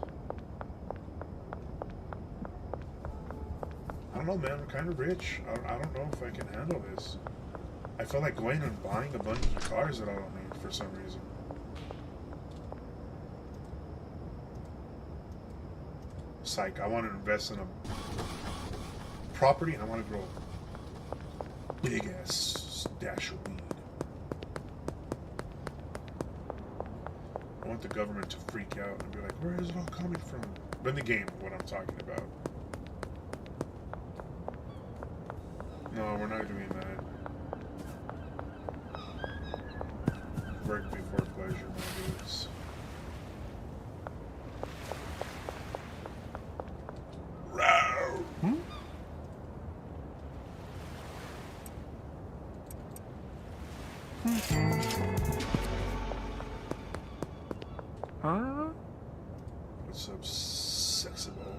I don't know, man. I'm kind of rich. I don't know if I can handle this. I feel like going and buying a bunch of cars that I don't need for some reason. Psych, I want to invest in a property and I want to grow a big ass stash of weed. I want the government to freak out and be like, where is it all coming from? But in the game, what I'm talking about. No, we're not doing that. Work before pleasure, my dudes. Row!
Huh?
What's up, sexy boy?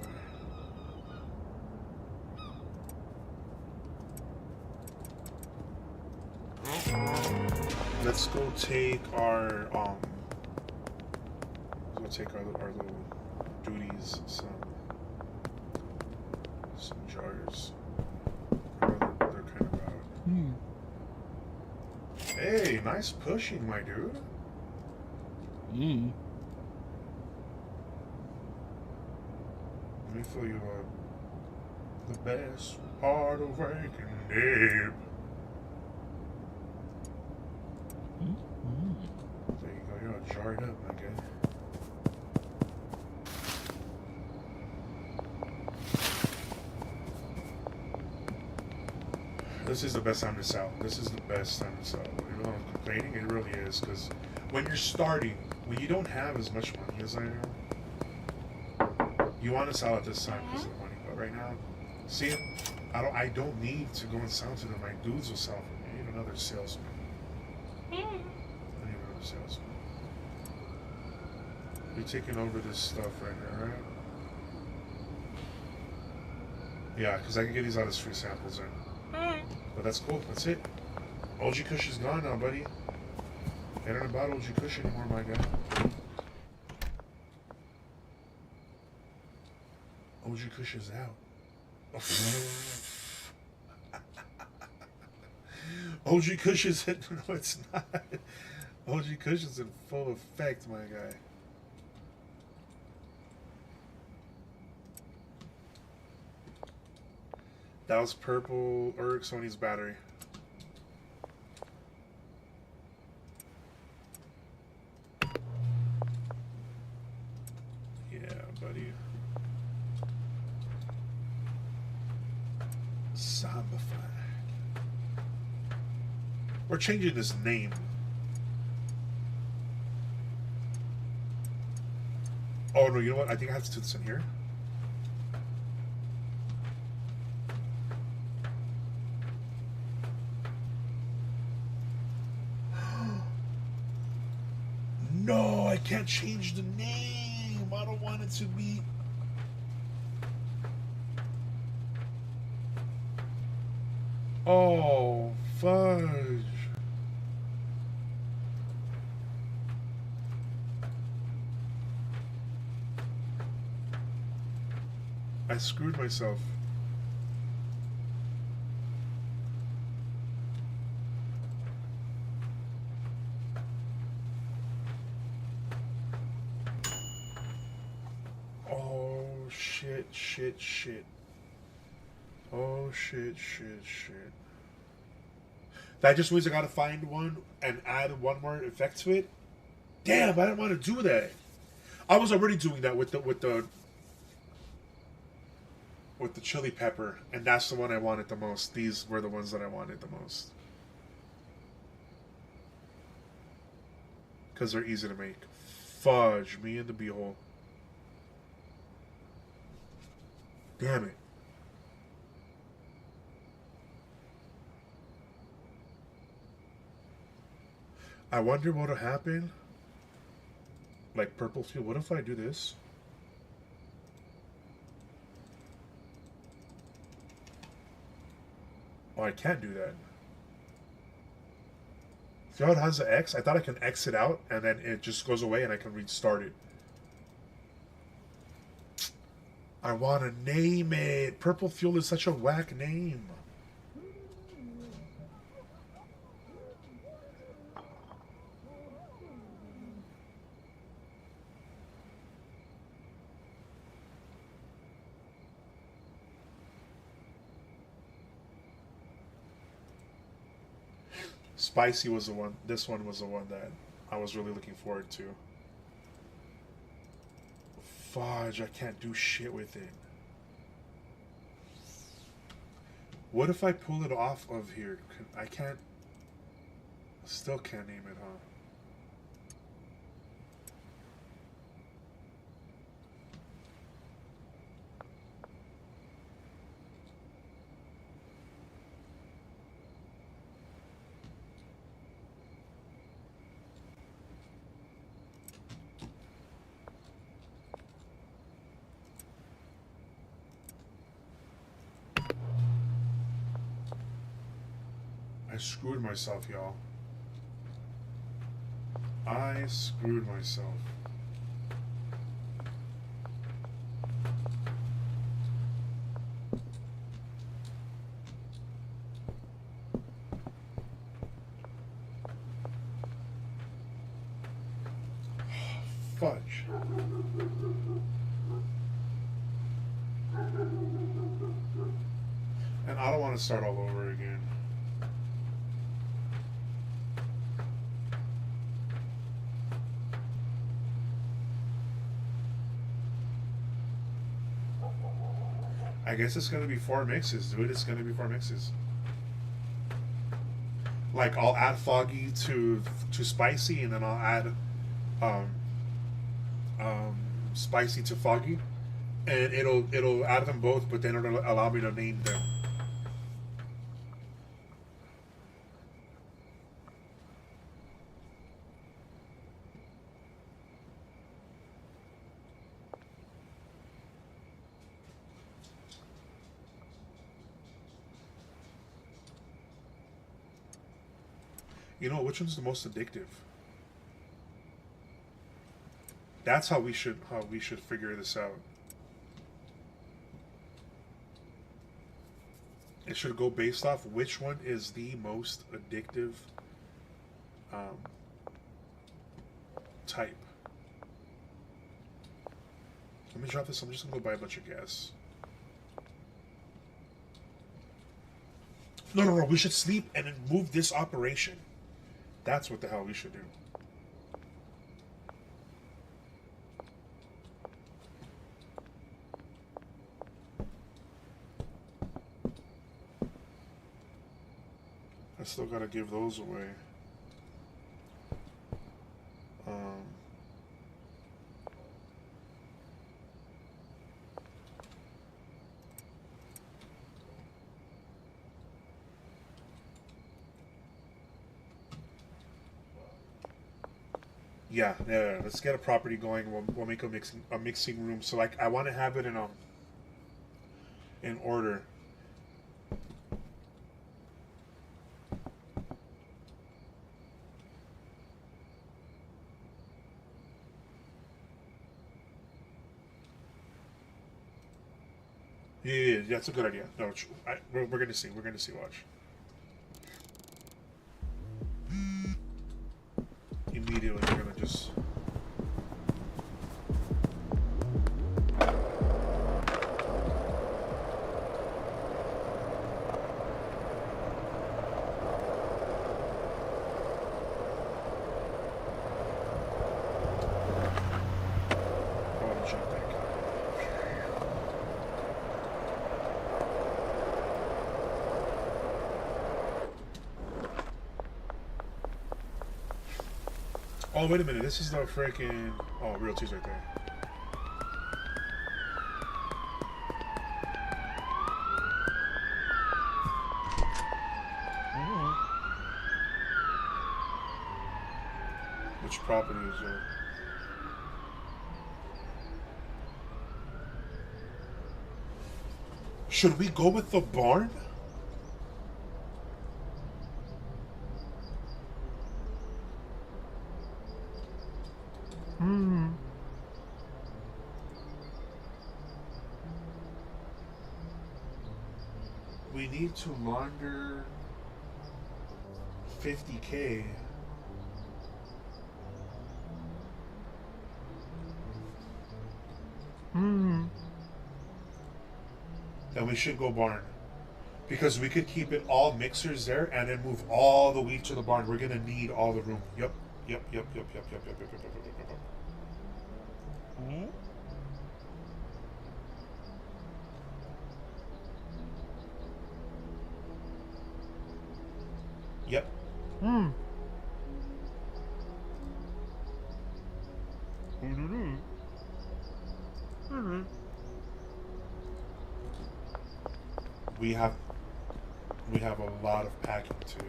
Let's go take our little duties, some jars. They're kind of out. Hey, nice pushing, my dude. Let me fill you up. The best part of waking up. There you go, you're all jarred up, my guy. This is the best time to sell. This is the best time to sell. Even though I'm complaining, it really is, because when you're starting, when you don't have as much money as I do, you want to sell at this time because of the money. But right now. See, I don't need to go and sell to them. My dudes will sell for me. I need another salesman. I need another salesman. You're taking over this stuff right now, right? Yeah, because I can get these out as free samples in. But that's cool. That's it. OG Kush is gone now, buddy. Ain't nothing about OG Kush anymore, my guy. OG Kush is out. OG Kush is in. No, it's not. OG Kush is in full effect, my guy. That was purple Sony's battery. Yeah, buddy. Zombify. We're changing this name. Oh no, you know what? I think I have to do this in here. No, I can't change the name. I don't want it to be. Oh, fudge. I screwed myself. Oh, shit. Oh, shit. That just means I gotta find one and add one more effect to it. Damn, I didn't want to do that. I was already doing that with the chili pepper, and that's the one I wanted the most. These were the ones that I wanted the most. Because they're easy to make. Fudge, me and the beehole. Damn it. I wonder what'll happen. Like purple fuel. What if I do this? Oh, I can't do that. See how it has the X? I thought I can X it out and then it just goes away and I can restart it. I want to name it. Purple Fuel is such a whack name. Spicy was the one. This one was the one that I was really looking forward to. Fudge, I can't do shit with it. What if I pull it off of here? I can't. Still can't name it, huh? I screwed myself, y'all. I screwed myself. Fudge. And I don't want to start all over again. I guess it's gonna be 4 mixes, dude. It's gonna be 4 mixes. Like I'll add foggy to spicy, and then I'll add spicy to foggy, and it'll add them both, but then it'll allow me to name them. You know, which one's the most addictive? That's how we should figure this out. It should go based off which one is the most addictive type. Let me drop this. I'm just gonna go buy a bunch of gas. No. We should sleep and then move this operation. That's what the hell we should do. I still gotta give those away. Yeah, let's get a property going. We'll make a mixing room. So like I want to have it in order. Yeah, that's a good idea. No, we're gonna see. We're gonna see. Watch. Immediately, we're gonna just. Oh, wait a minute. This is the freaking... Oh, realty's right there. Which property is there? Should we go with the barn? We need to launder 50K. Then we should go barn. Because we could keep it all mixers there and then move all the wheat to the barn. We're gonna need all the room. Yep. Yep. We have a lot of packing to do.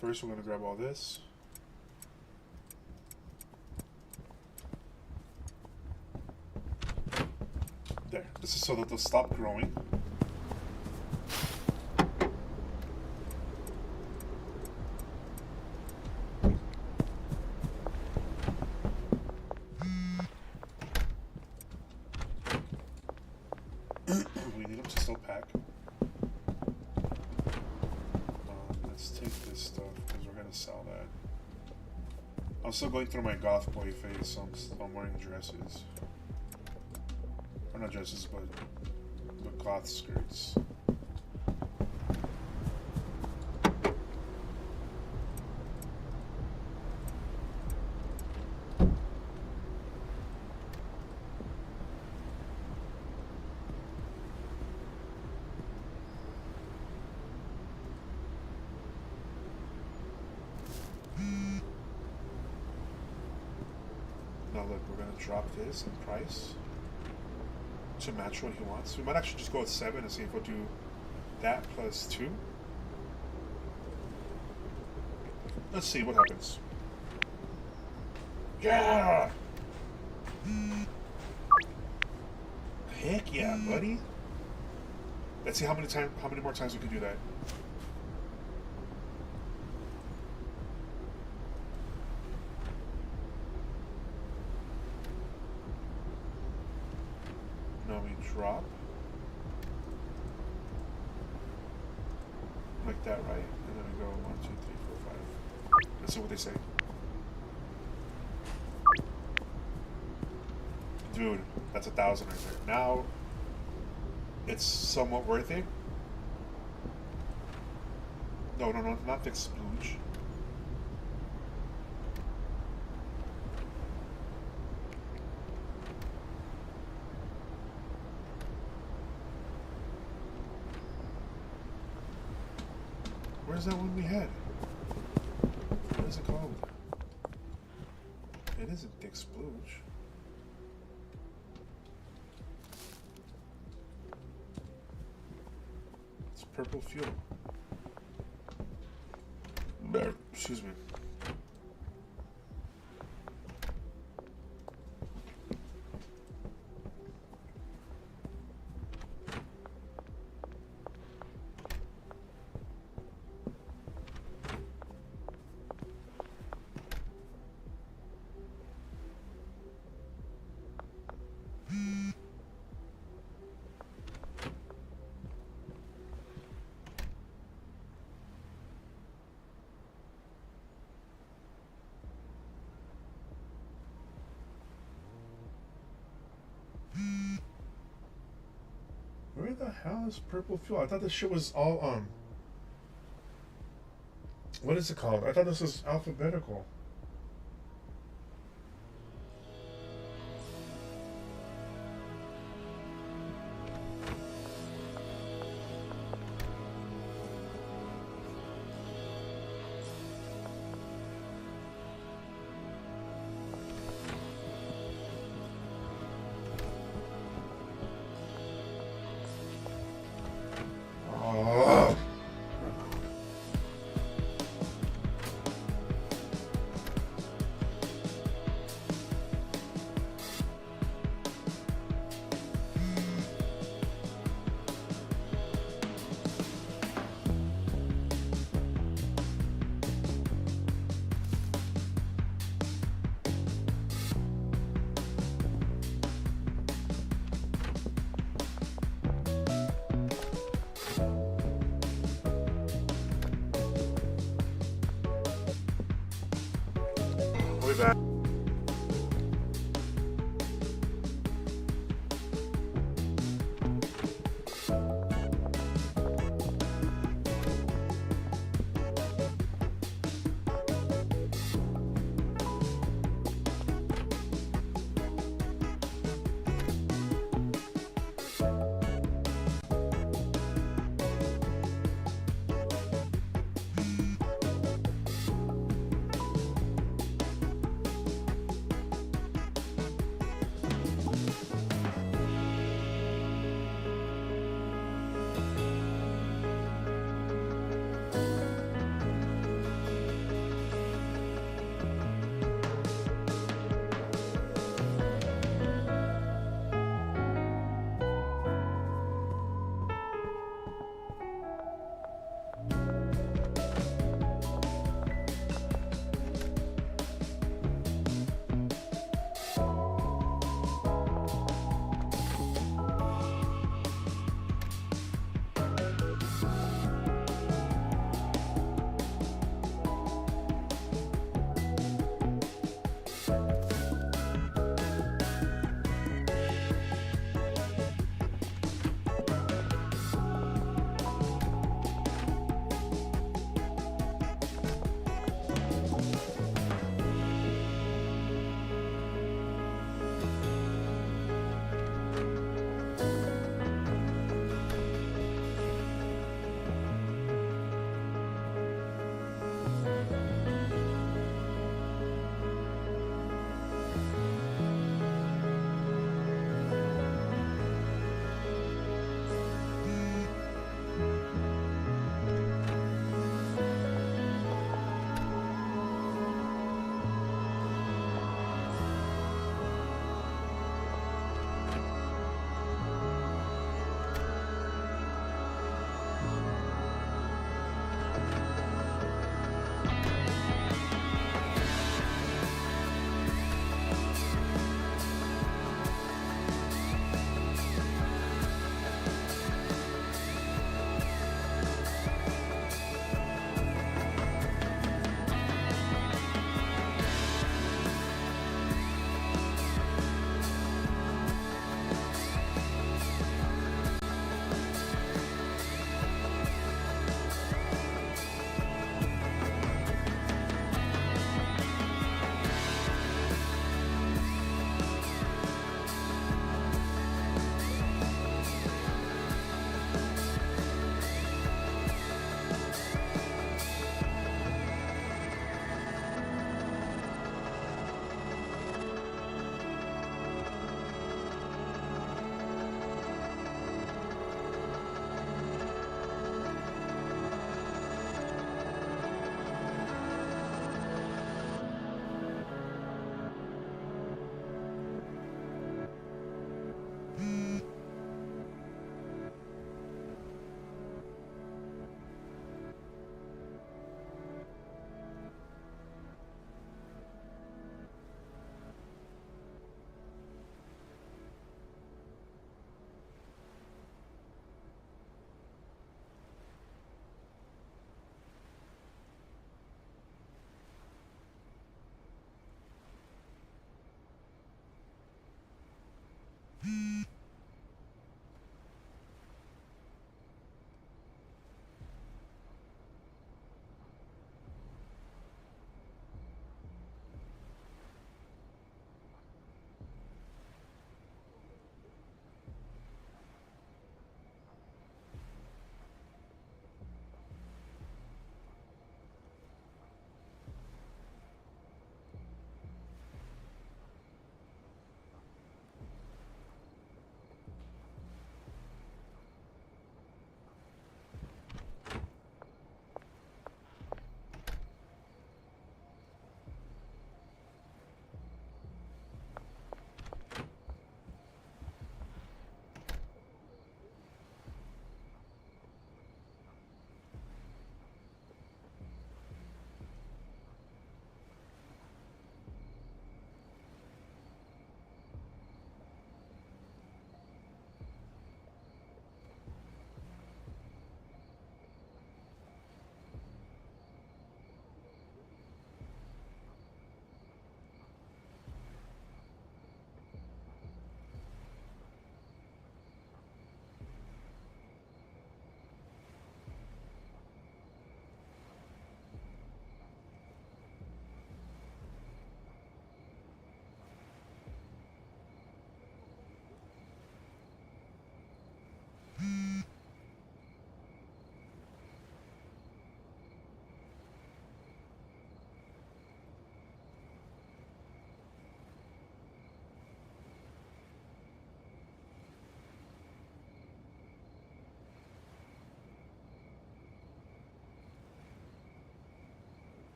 First, we're going to grab all this. There. This is so that they'll stop growing. We need them to stop still pack. Let's take this stuff because we're gonna sell that. I'm still going through my goth boy phase, so I'm wearing dresses. Or not dresses, but goth skirts. Now look, we're gonna drop this in price to match what he wants. We might actually just go with 7 and see if we'll do that plus 2. Let's see what happens. Yeah! Heck yeah, buddy. Let's see how many more times we can do that. No, we drop. Like that, right? And then we go 1, 2, 3, 4, 5. Let's see what they say. Dude, that's 1,000 right there. Now, it's somewhat worth it. No, not the splooge. Where's that one we had? What is it called? It isn't Dick Splooge. It's Purple Fuel. Excuse me. Where the hell is Purple Fuel? I thought this shit was all, what is it called? I thought this was alphabetical. We'll be back.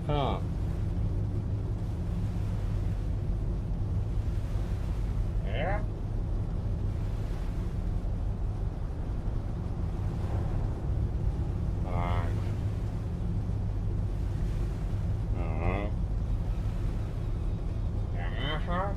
Huh. Yeah? Fine. Uh-huh. Uh-huh.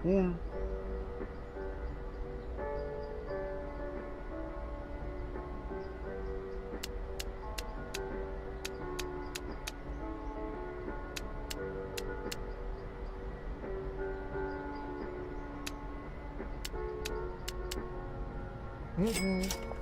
Mm. Mm-hmm.